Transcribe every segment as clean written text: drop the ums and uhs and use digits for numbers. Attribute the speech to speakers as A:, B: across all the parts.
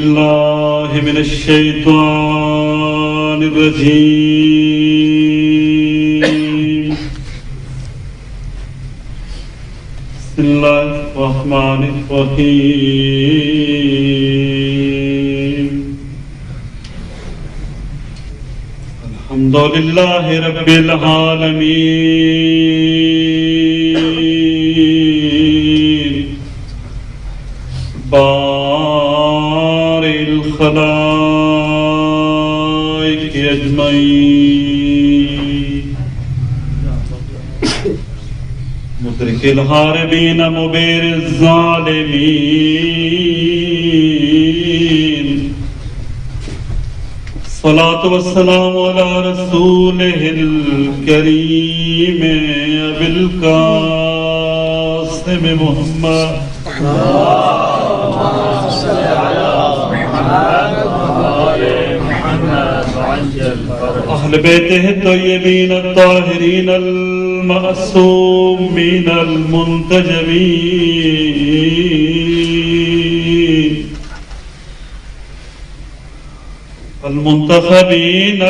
A: بالله من الشيطان الرجيم. بسم الله الرحمن الرحيم. الحمد لله رب العالمين بارئ الخلائق أجمعين مدرك الهاربين مبير الظالمين. الصلاة والسلام على رسوله الكريم أبي القاسم محمد أهل بيته الطيبين الطاهرين المعصومين المنتجبين المنتخبين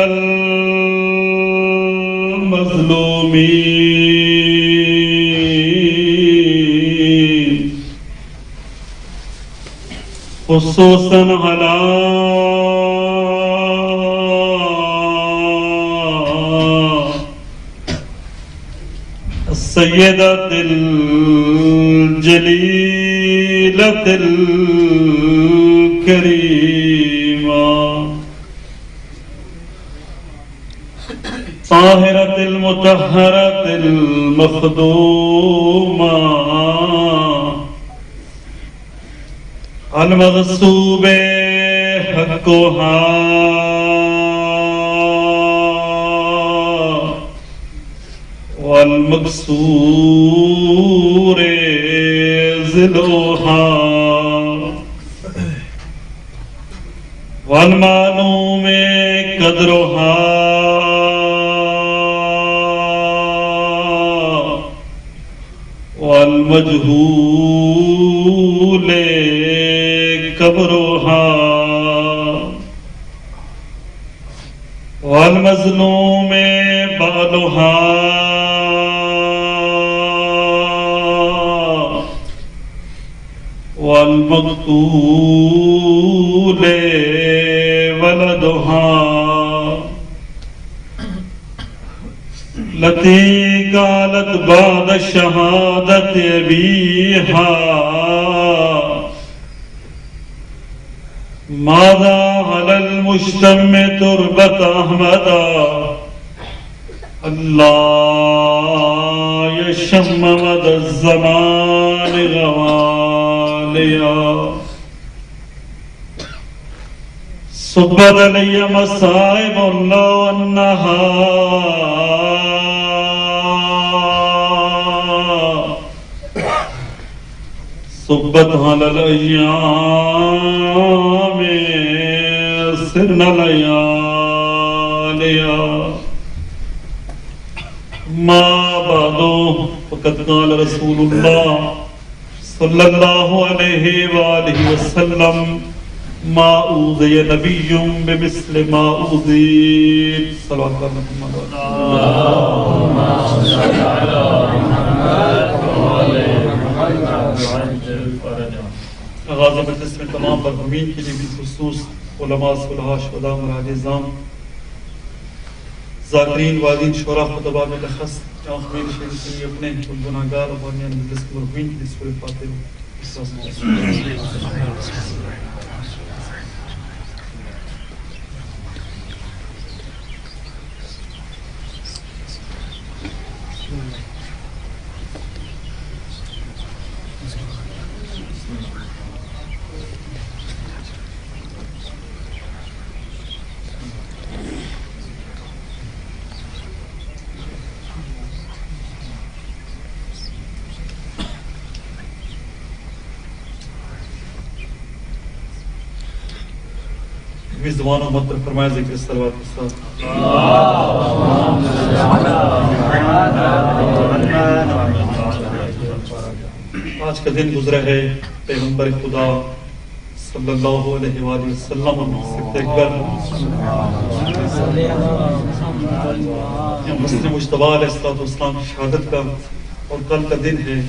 A: المظلومين خصوصا على السيدة الجليلة الكريمة طاهرة المطهرة المخدومة المغصوب حقها والمكسور ذلها والمعلوم قدرها والمجهول قبرها والمظلوم بالها والمقتول ولدها التي قالت بعد شهادة أبيها ماذا على المجتمع تربة أحمد الله يشم مدى الزمان غواليا صبت علي مصائب الله والنهار صبت على الأيام سرنا لياليا ما بعد فقد قال رسول الله صلى الله عليه وآله وسلم ما أوذي نبي بمثل ما أوذيت صلوات الله محمد اللهم صل على محمد وعلى محمد وعجل فرجهم. آغاز مجلس میں تمام مرحومین کے لیے بالخصوص علماء صلحاء شہداء مرحوم نظام ذاکرین والدین شعراء خطباء بالاخص آخرین شہید کے لیے اپنے گناہگار اور بانیان مجلس کے مرحومین کے لیے سورہ فاتحہ اس زبان و مت پر فرمائے ذکر صلوات کے ساتھ آج کا دن گزرا ہے پیغمبر خدا صلی اللہ علیہ وآلہ وسلم مسلم مجتبیٰ علیہ السلام کی شہادت کا اور کل کا دن ہے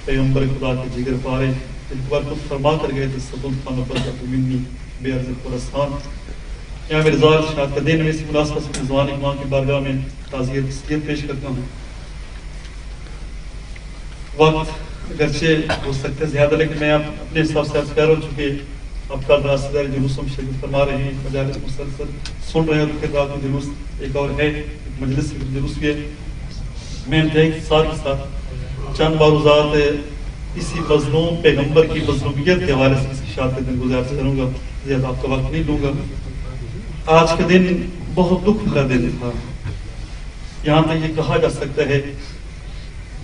A: پیغمبر خدا کے جگر پارے جن پر خود فرما کر گئے تھے سبل خان برکت منی بے عرض خراسان. یہاں میرے ظاہر شہادت کا دن میں اس مناسبت سے رضوان اقمام کی بارگاہ میں تعزیت تسلیت پیش کرتا ہوں. وقت اگرچہ ہو سکتا ہے زیادہ لیکن میں اپنے حساب سے عرض کر چکے اب کل راستے دار جلوس ہم شریف فرما رہے ہیں مجالس مسلسل سن رہے ہیں. پھر رات میں جلوس ایک اور ہے مجلس سے جلوس بھی ہے. میں انتہائی ساتھ کے ساتھ چند معروضات اسی مظلوم پیغمبر کی مظلومیت کے حوالے سے اس کی شہادت کا دن گزارش کروں گا. زیادہ آپ کا وقت نہیں لوں گا. آج کا دن بہت دکھ کا دن تھا. یہاں تک یہ کہا جا سکتا ہے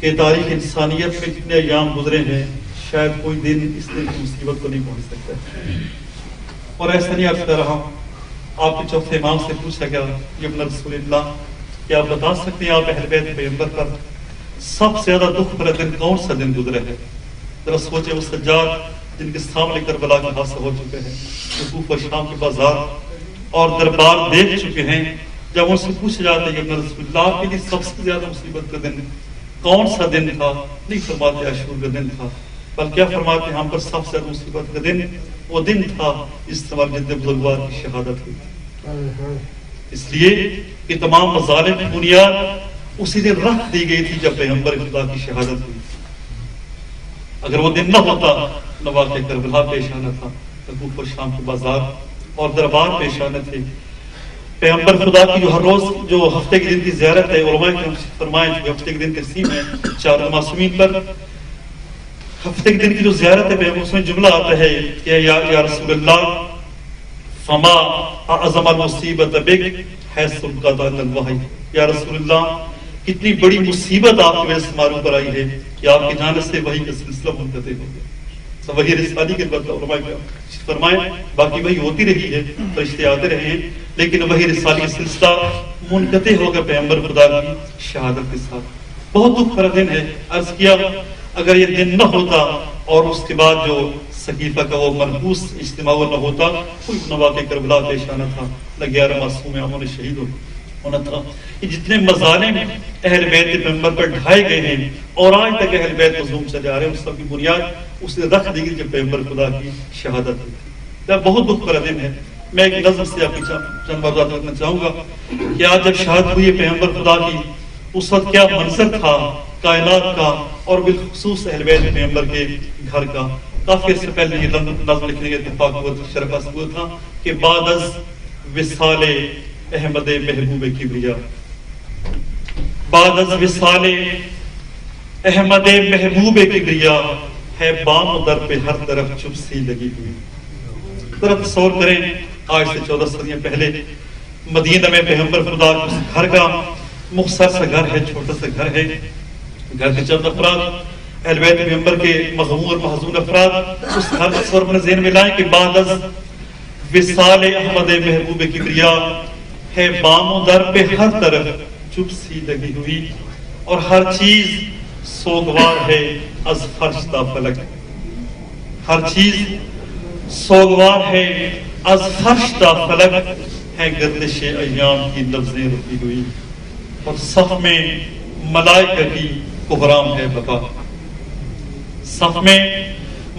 A: کہ تاریخ انسانیت میں جتنے ایام گزرے ہیں شاید کوئی دن اس دن کی مصیبت کو نہیں پہنچ سکتا. اور ایسا نہیں عرض کر رہا. آپ کے چوتھے امام سے پوچھا گیا ابن رسول اللہ کہ آپ بتا سکتے ہیں آپ اہل بیت پیغمبر پر سب سے زیادہ دکھ بھرا دن کون سا دن گزرے ہے؟ ذرا سوچے وہ سجاد جن کے سامنے کربلا کے حادثے ہو چکے ہیں, کوفہ و شام کے بازار اور دربار دیکھ چکے ہیں, جب ان سے پوچھا جاتا ہے کہ ابن رسول اللہ کے لیے سب سے زیادہ مصیبت کا دن کون سا دن تھا, نہیں فرماتے عاشور کا دن تھا, بلکہ کیا فرماتے ہیں ہم پر سب سے زیادہ مصیبت کا دن وہ دن تھا اس ہمارے جد بزرگوار کی شہادت ہوئی. اس لیے کہ تمام مظالم کی بنیاد اسی دن رکھ دی گئی تھی جب پیغمبر خدا کی شہادت ہوئی. اگر وہ دن نہ ہوتا نہ واقع کربلا پیش آنا تھا, کوفہ و شام کے بازار اور دربار پیش آنے تھے. پیغمبر خدا کی جو ہر روز جو ہفتے کے دن کی زیارت ہے, علماء کرام فرمائیں جو ہفتے کے دن تقسیم ہے 4 معصومین پر, ہفتے کے دن کی جو زیارت ہے اس میں جملہ آتا ہے کہ یا رسول اللہ فما اعظم المصیبت بک حیث انقطع الوحی, یا رسول اللہ کتنی بڑی مصیبت آپ کی وجہ سے ہمارے اوپر آئی ہے کہ آپ کی جانب سے وحی کا سلسلہ منقطع ہو گیا. وحی رسالی کے بعد علماء فرمائیں باقی وحی ہوتی رہی ہے, فرشتے آتے رہے ہیں, لیکن وحی رسالی کا سلسلہ منقطع ہو گیا پیغمبر خدا کی شہادت کے ساتھ. بہت دکھ بھرا دن ہے. عرض کیا اگر یہ دن نہ ہوتا اور اس کے بعد جو صحیفہ کا وہ منحوس اجتماع نہ ہوتا, کوئی واقع کربلا پیش آنا تھا, نہ 11 معصوم اماموں نے شہید ہونا تھا. یہ جتنے مظالم اہل بیت پیغمبر پر ڈھائے گئے ہیں اور آج تک اہل بیت مظلوم چلے آ رہے ہیں, اس سب کی بنیاد اس نے رکھ دی گئی جب پیغمبر خدا کی شہادت ہوئی. بہت دکھ بھرا دن ہے. میں ایک نظر سے آپ کی چند بات رکھنا چاہوں گا کہ آج جب شہادت ہوئی ہے پیغمبر خدا کی, اس وقت کیا منظر تھا کائنات کا اور بالخصوص اہل بیت پیغمبر کے گھر کا. کافی عرصے پہلے یہ نظم لکھنے کا اتفاق ہوا تھا کہ بعد از وصال احمد محبوب کبریا, بعد از وصال احمد محبوب کبریا ہے بام و در پہ ہر طرف چپ سی لگی ہوئی. ذرا تصور کریں آج سے 14 صدیاں پہلے مدینہ میں پیغمبر خدا گھر کا مختصر سا گھر ہے, چھوٹا سا گھر ہے, گھر کے چند افراد اہل بیت پیغمبر کے مغموم اور محزون افراد اس گھر کے تصور اپنے ذہن میں لائیں کہ بعد از وصال احمد محبوب کبریا ہے بام و در پہ ہر طرف چپ سی لگی ہوئی اور ہر چیز سوگوار ہے از فرش تا فلک, ہر چیز سوگوار ہے از فرش تا فلک ہے گردش ایام کی لفظیں رکی ہوئی اور صف میں ملائکہ کی کوہرام ہے بقا, صف میں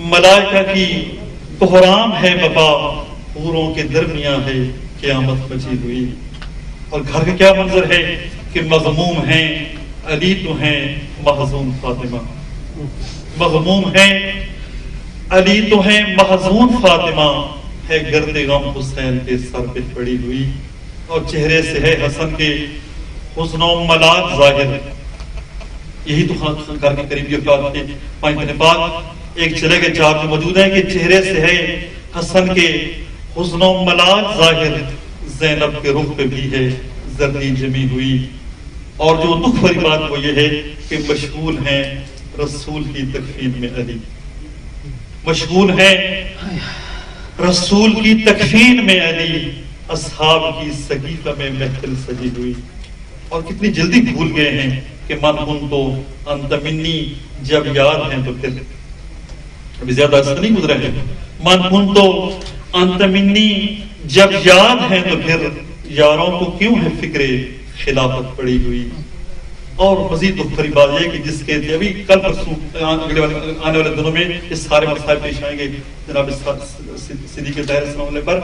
A: ملائکہ کی کوہرام ہے بقا, حوروں کے درمیان ہے قیامت بچی ہوئی. اور گھر کا کیا منظر ہے کہ مغموم ہیں علی تو ہیں محزون فاطمہ, مغموم ہیں علی تو ہیں محزون فاطمہ ہے گرد غم حسین کے سر پہ پڑی ہوئی اور چہرے سے ہے حسن کے حسن و ملال ظاہر. یہی تو گھر کے قریبی افراد کے 5 دن بعد ایک چلے گئے 4 جو موجود ہیں کہ چہرے سے ہے حسن کے حسن و ملال ظاہر, زینب کے رخ پہ بھی ہے زردی جمی ہوئی. اور جو دکھ بھری بات وہ یہ ہے کہ مشغول ہیں رسول کی تکفین میں علی, مشغول ہیں رسول کی تکفین میں علی, اصحاب کی صحیفہ میں محفل سجی ہوئی. اور کتنی جلدی بھول گئے ہیں کہ من ہن تو انت منی, جب یاد ہیں تو پھر ابھی زیادہ عرصہ نہیں گزرا ہے, من کنتو انت منی، جب یاد ہے تو پھر یاروں کو کیوں ہے فکر خلافت پڑی ہوئی. اور مزید دکھری بات یہ کہ جس کے ابھی کل پرسوں آنے والے دنوں میں یہ سارے مسائل پیش آئیں گے جناب صدیق طاہر السلام علیہ پر،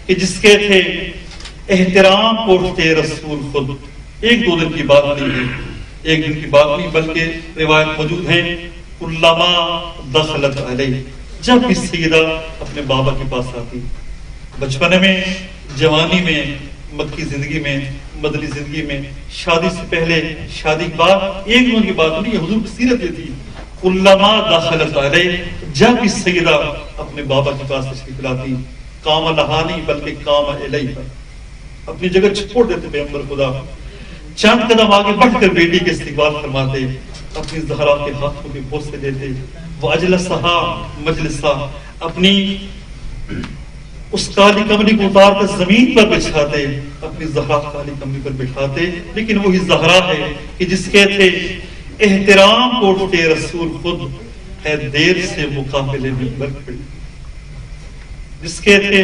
A: کہ جس کے تھے احترام پوچھتے رسول خود. ایک دو دن کی بات نہیں ہے، ایک دن کی بات نہیں، بلکہ روایت موجود ہیں علما دخلت علیہ، جب بھی سیدہ اپنے بابا کے پاس آتی، بچپنے میں، جوانی میں، مکی زندگی میں، مدنی زندگی میں، شادی سے پہلے، شادی کے بعد، ایک دن کی بات نہیں، حضور کی سیرت یہ تھی علما دخلت علیہ، جب بھی سیدہ اپنے بابا کے پاس تشریف لاتی، کام لہا نہیں بلکہ کام الیہ، اپنی جگہ چھوڑ دیتے پیغمبر خدا، چند قدم آگے بڑھ کر بیٹی کے استقبال فرماتے، اپنی زہرا کے ہاتھوں کے بوسے دیتے، وَأَجْلَسَهَا مَجْلِسًا، اپنی اس کالی کمری کو اتار کر زمین پر بچھاتے، اپنی زہرا کالی کمری پر بٹھاتے. لیکن وہی زہرا ہے کہ جس کے تھے احترام پوچھتے رسول خود ہے دیر سے مقابلے میں برکھڑی، جس کے تھے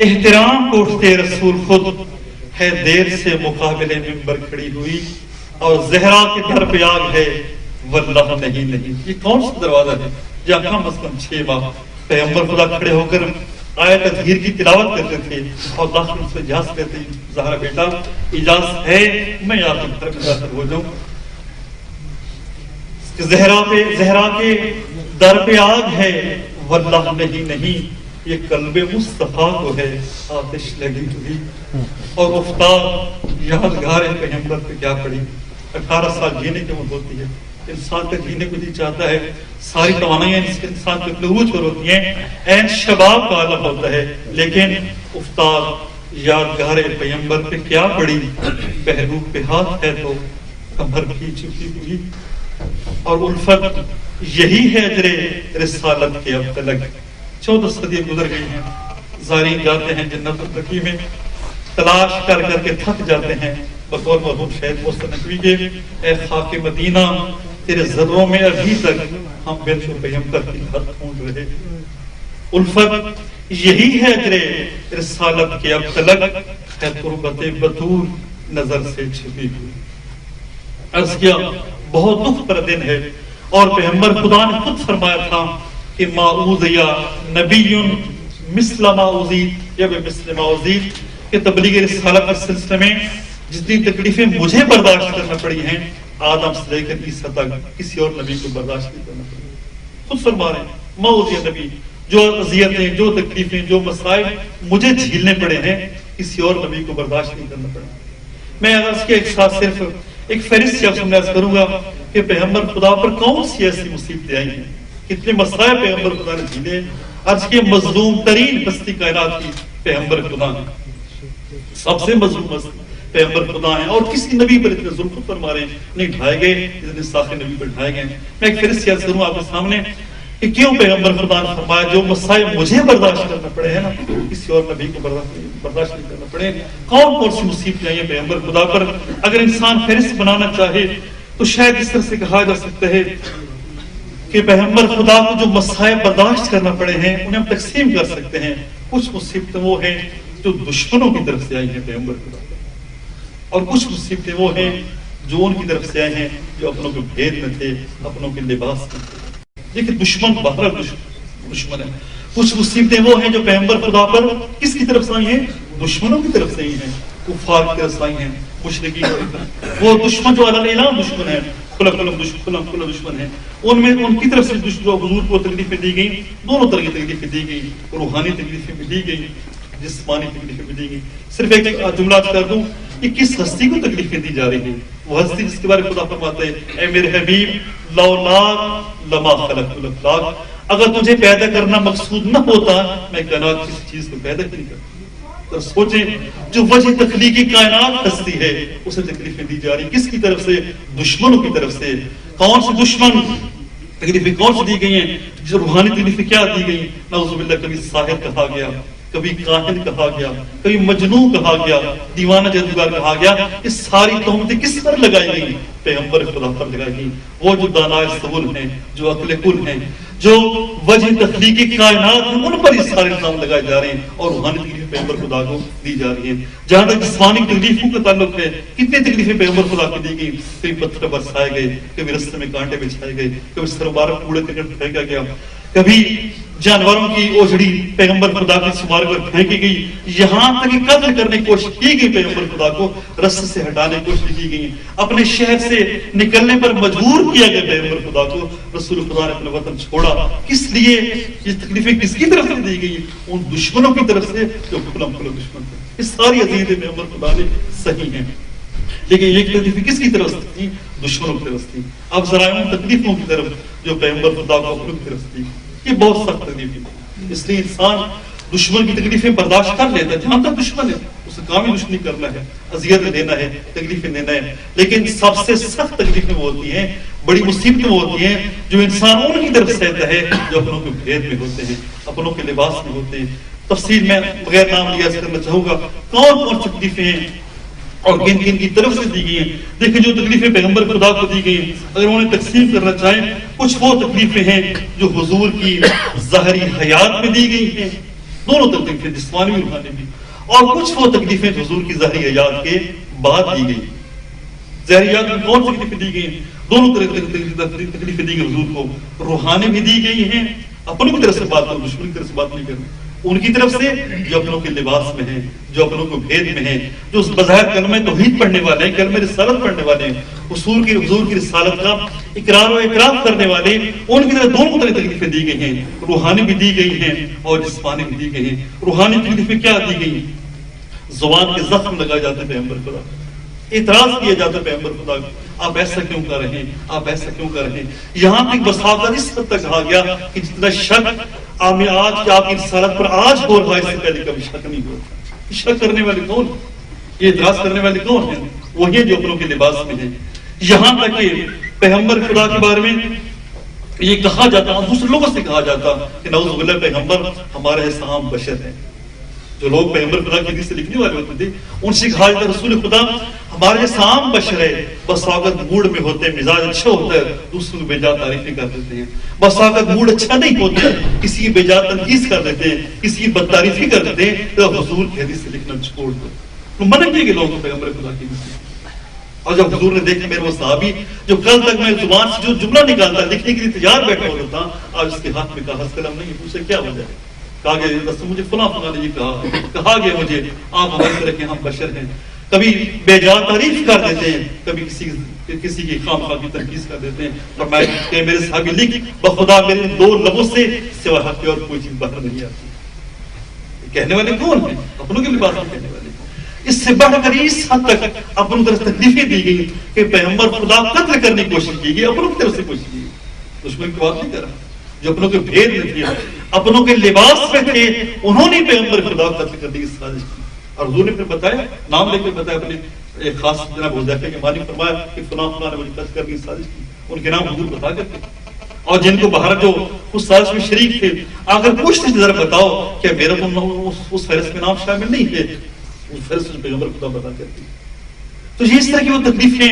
A: احترام پوچھتے رسول خود ہے دیر سے مقابلے میں برکھڑی ہوئی. اور زہرا کے در پہ آگ ہے واللہ نہیں. یہ کون سا دروازہ ہے جہاں کم از کم 6 ماہ پیغمبر خدا کھڑے ہو کر آیت تطہیر کی تلاوت کرتے تھے اور داخل سے اجازت لیتے، زہرا بیٹا اجازت ہے میں آپ کے گھر میں داخل ہو جاؤں. زہرا کے در پہ آگ ہے واللہ نہیں، یہ قلب مصطفیٰ کو ہے آتش لگی ہوئی. اور افتاد یادگار پیغمبر پہ کیا پڑی. 18 سال جینے کی عمر ہوتی ہے، انسان کا جینے کو نہیں چاہتا ہے، ساری توانائیاں انسان کے عروج پر ہوتی ہیں، این شباب کا عالم ہوتا ہے، لیکن افتاد یادگار پیغمبر پہ کیا پڑی. پہلو پہ ہاتھ ہے تو کمر بھی چکی ہوئی. اور الفت یہی ہے اجر رسالت کے اب تلک. 14 صدیاں گزر گئی ہیں، زائرین جاتے ہیں جنت البقیع میں، تلاش کر کر کے تھک جاتے ہیں. بقول مرحوم شہید محسن نقوی کے، اے خاک مدینہ تیرے ذروں میں ابھی تک ہم بیت پیغمبر کی حد ڈھونڈ رہے. الفت یہی ہے اجر رسالت کے اب تلک، ہے تربت بطول نظر سے چھپی ہوئی. عرض کیا بہت دکھ پر دن ہے، اور پیغمبر خدا نے خود فرمایا تھا کہ ما اوذی نبی مثل ما اوذیت یا بمثل ما اوذیت، کہ تبلیغ رسالت کے سلسلے میں جتنی تکلیفیں مجھے برداشت کرنا پڑی ہیں، آدم سے لے کر عیسیٰ تک کسی اور نبی کو برداشت نہیں کرنا پڑی. خود فرما رہے ہیں ما اوذی نبی، جو اذیتیں، جو تکلیفیں، جو مصائب مجھے جھیلنے پڑے ہیں، کسی اور نبی کو برداشت نہیں کرنا پڑا. میں عرض کے ایک ساتھ صرف ایک فہرست سے آپ سے عرض کروں گا کہ پیغمبر خدا پر کون سی ایسی مصیبتیں آئی ہیں، کتنے مسائل پیغمبر خدا نے جھیلے. عرض کے مظلوم ترین بستی کائنات کی پیغمبر خدا ہیں، سب سے مظلوم بستی پیغمبر خدا ہیں، اور کسی نبی پر اتنے ظلم فرما رہے ہیں نہیں ڈھائے گئے جتنے ساخر نبی پر ڈھائے گئے. میں ایک فہرست سے عرض کروں آپ کے سامنے کہ کیوں پیغمبر خدا نے فرمایا جو مسائل مجھے برداشت کرنا پڑے ہیں نا، کسی اور نبی کو برداشت نہیں کرنا پڑے. کون کون سی مصیبتیں آئی ہیں پیغمبر خدا پر؟ اگر انسان فہرست بنانا چاہے تو شاید اس طرح سے کہا جا سکتا ہے کہ پیغمبر خدا کو جو مسائل برداشت کرنا پڑے ہیں انہیں ہم تقسیم کر سکتے ہیں. کچھ مصیبتیں وہ ہیں جو دشمنوں کی طرف سے آئی ہیں پیغمبر خدا پر، اور کچھ مصیبتیں وہ ہیں جو ان کی طرف سے آئے ہیں جو اپنوں کے بھید میں تھے، اپنوں کے لباس میں تھے. دیکھیں دشمن باہر دشمن ہے. کچھ مصیبتیں وہ ہیں جو پیغمبر خدا پر کس کی طرف سے آئی ہیں؟ دشمنوں کی طرف سے آئی ہیں، کفار کی طرف سے آئی ہیں، مشرکین. وہ دشمن جو علی اعلان دشمن ہے، کھلا دشمن ہے، ان میں ان کی طرف سے جو حضور کو تکلیفیں دی گئی، دونوں طرح کی تکلیفیں دی گئی، روحانی تکلیفیں بھی دی گئی، جسمانی تکلیفیں بھی دی گئی. صرف ایک جملہ کر دوں کہ کس ہستی کو تکلیفیں دی جا رہی ہیں. وہ ہستی جس کے بارے میں خدا فرماتا ہے اے میرے حبیب لولاک لما خلقت الافلاک، اگر تجھے پیدا کرنا مقصود نہ ہوتا میں کائنات کسی چیز کو پیدا نہیں کرتا. تو سوچیں جو وجہ تخلیقی کائنات ہستی ہے اسے تکلیفیں دی جا رہی کس کی طرف سے؟ دشمنوں کی طرف سے. کون سے دشمن؟ تکلیفیں کون سی دی گئی ہیں؟ جو روحانی تکلیفیں کیا دی گئی؟ نعوذ باللہ کبھی ساحر کہا گیا، کبھی کاہن کہا گیا، کبھی مجنون کہا گیا، دیوانہ جادوگر کہا گیا. یہ ساری تہمتیں کس پر لگائی گئی؟ پیغمبر خدا پر لگائی گئی. وہ جو دانائے صبر ہیں، جو عقل کل ہیں، جو وجہ تخلیقی کائنات ہیں، ان پر یہ سارے الزام لگائے جا رہے ہیں اور روحانی تکلیفیں پیغمبر خدا کو دی جا رہی ہیں. جہاں تک جسمانی تکلیفوں کا تعلق ہے، کتنی تکلیفیں پیغمبر خدا کو دی گئی. کبھی پتھر برسائے گئے، کبھی رستے میں کانٹے بچھائے گئے، کبھی سر مبارک کوڑے کرکٹ پھینکا گیا، کبھی جانوروں کی اوجھڑی پیغمبر خدا کی سوار پر پھینکی گئی، یہاں تک کہ قتل کرنے کی کوشش کی گئی. پیغمبر خدا کو رستے سے ہٹانے کی کوشش کی گئی، اپنے شہر سے نکلنے پر مجبور کیا گیا پیغمبر خدا کو. رسول خدا نے اپنا وطن چھوڑا. کس لیے؟ یہ تکلیفیں کس کی طرف سے دی گئی؟ ان دشمنوں کی طرف سے جو کھلم کھلم دشمن تھے. یہ ساری عزیزیں پیغمبر خدا نے صحیح ہیں، لیکن یہ تکلیفیں کس کی طرف سے تھی؟ دشمنوں کی طرف سے تھی. اب ذرا ان تکلیفوں کی طرف جو پیغمبر خدا کو اپنوں کی طرف سے تھی، یہ بہت سخت تکلیفیں تھی. اس لیے انسان دشمن کی تکلیفیں برداشت کر لیتا ہے. جہاں تک دشمن ہے اسے کام ہی دشمنی کرنا ہے، اذیتیں دینا ہے، تکلیفیں دینا ہے. لیکن سب سے سخت تکلیفیں وہ ہوتی ہیں، بڑی مصیبتیں وہ ہوتی ہیں جو انسان ان کی طرف سہتا ہے جو اپنوں کے بھید میں ہوتے ہیں، اپنوں کے لباس میں ہوتے ہیں. تفصیل میں بغیر نام لیا کرنا چاہوں گا کون کون سی تکلیفیں ہیں اور کن کن کی طرف سے دی گئی ہیں. دیکھیں جو تکلیفیں پیغمبر خدا کو دی گئی ہیں، اگر انہیں تقسیم کرنا چاہیں، کچھ وہ تکلیفیں ہیں جو حضور کی ظاہری حیات میں دی گئی ہیں، دونوں تکلیفیں جسمانی بھی روحانی بھی، اور کچھ وہ تکلیفیں جو حضور کی ظاہری حیات کے بعد دی گئی. ظاہری حیات میں کون سی تکلیفیں دی گئی ہیں؟ دونوں طرح کی تکلیفیں دی گئی حضور کو. روحانی بھی دی گئی ہیں، اپنوں کی طرف سے بات کروں، دشمن کی طرف سے بات نہیں کروں، ان کی طرف سے جو اپنوں کے لباس میں ہیں، جو اپنوں کو بھید میں ہیں، جو بظاہر کلمہ توحید پڑھنے والے ہیں، کلمہ رسالت پڑھنے والے ہیں، حضور کی رسالت کا اقرار و اعتراف کرنے والے، ان کی طرف دونوں طرح تکلیفیں دی گئی ہیں. روحانی بھی دی گئی ہیں اور جسمانی بھی دی گئی ہیں. روحانی تکلیفیں کیا دی گئی؟ زبان کے زخم لگائے جاتے ہیں پیغمبر خدا، اعتراض کیا جاتا ہے پیغمبر خدا کو، آپ ایسا کیوں کر رہے ہیں، آپ ایسا کیوں کر رہے ہیں. یہاں تک بساوت اس حد تک کہا گیا کہ جتنا شک آج کی آپ کی رسالت پر آج ہو رہا ہے، اس سے پہلے کبھی شک نہیں ہوتا. شک کرنے والے کون ہیں؟ یہ اعتراض کرنے والے کون ہیں؟ وہی جو اپنوں کے لباس میں ہیں. یہاں تک کہ پیغمبر خدا کے بارے میں یہ کہا جاتا، دوسرے لوگوں سے کہا جاتا کہ نعوذ باللہ پیغمبر ہمارے ایسا عام بشر ہیں. جو لوگ پیغمبر خدا کی حدیث سے لکھنے والے ہوتے تھے ان سے کہا جاتا رسول خدا ہمارے جیسا عام بشر ہے، بس آگت موڈ میں ہوتے ہیں، مزاج اچھا ہوتا ہے، دوسروں کو بے جا تعریفیں کر دیتے ہیں. بس آگت موڈ اچھا نہیں ہوتا ہے، کسی کی بے جا تنقید کر دیتے ہیں، کسی کی بد تعریفی کر دیتے ہیں، تو حضور کی حدیث سے لکھنا چھوڑ دو. منع کیے کہ لوگوں پیغمبر خدا کی حدیث. اور جب حضور نے دیکھا میرے وہ صحابی جو کل تک میں زبان سے جو جملہ نکالتا لکھنے کے لیے تیار بیٹھا ہوتا تھا، آج اس کے ہاتھ میں کاغذ قلم نہیں ہے، پوچھے کیا وجہ ہے؟ کہا گیا مجھے فلاں فلاں نے یہ کہا گیا مجھے آپ ہماری طرح کے ہم بشر ہیں، کبھی بے جا تعریف کر دیتے ہیں، کبھی کسی کی خام خواہ کی تنقید کر دیتے ہیں. فرمایا کہ میرے صحابی لکھ بخدا میرے دو لبوں سے سوا حق کے اور کوئی چیز باہر نہیں آتی. کہنے والے کون ہیں؟ اپنوں کے لباس میں کہنے والے. اس سے بڑھ کر اس حد تک اپنوں طرف تکلیفیں دی گئی کہ پیغمبر خدا قتل کرنے کی کوشش کی گئی، اپنوں کی طرف سے کوشش کی گئی. دشمن کی بات نہیں کر رہا، جو اپنوں کے بھید میں تھے، اپنوں کے لباس میں تھے، انہوں نے پیغمبر خدا قتل کرنے کی سازش کی. اور حضور نے پھر بتایا، نام لے کے بتایا اپنے ایک خاص جناب حذیفہ کے مالک، فرمایا کہ فلاں فلاں نے مجھے قتل کرنے کی سازش کی. ان کے نام حضور بتا کر کے اور جن کو باہر جو اس سازش میں شریک تھے اگر پوچھتے ذرا بتاؤ کہ میرا تو اس فہرست میں نام شامل نہیں ہے، اس فہرست میں پیغمبر خدا بتا کرتے. تو یہ اس طرح کی وہ تکلیفیں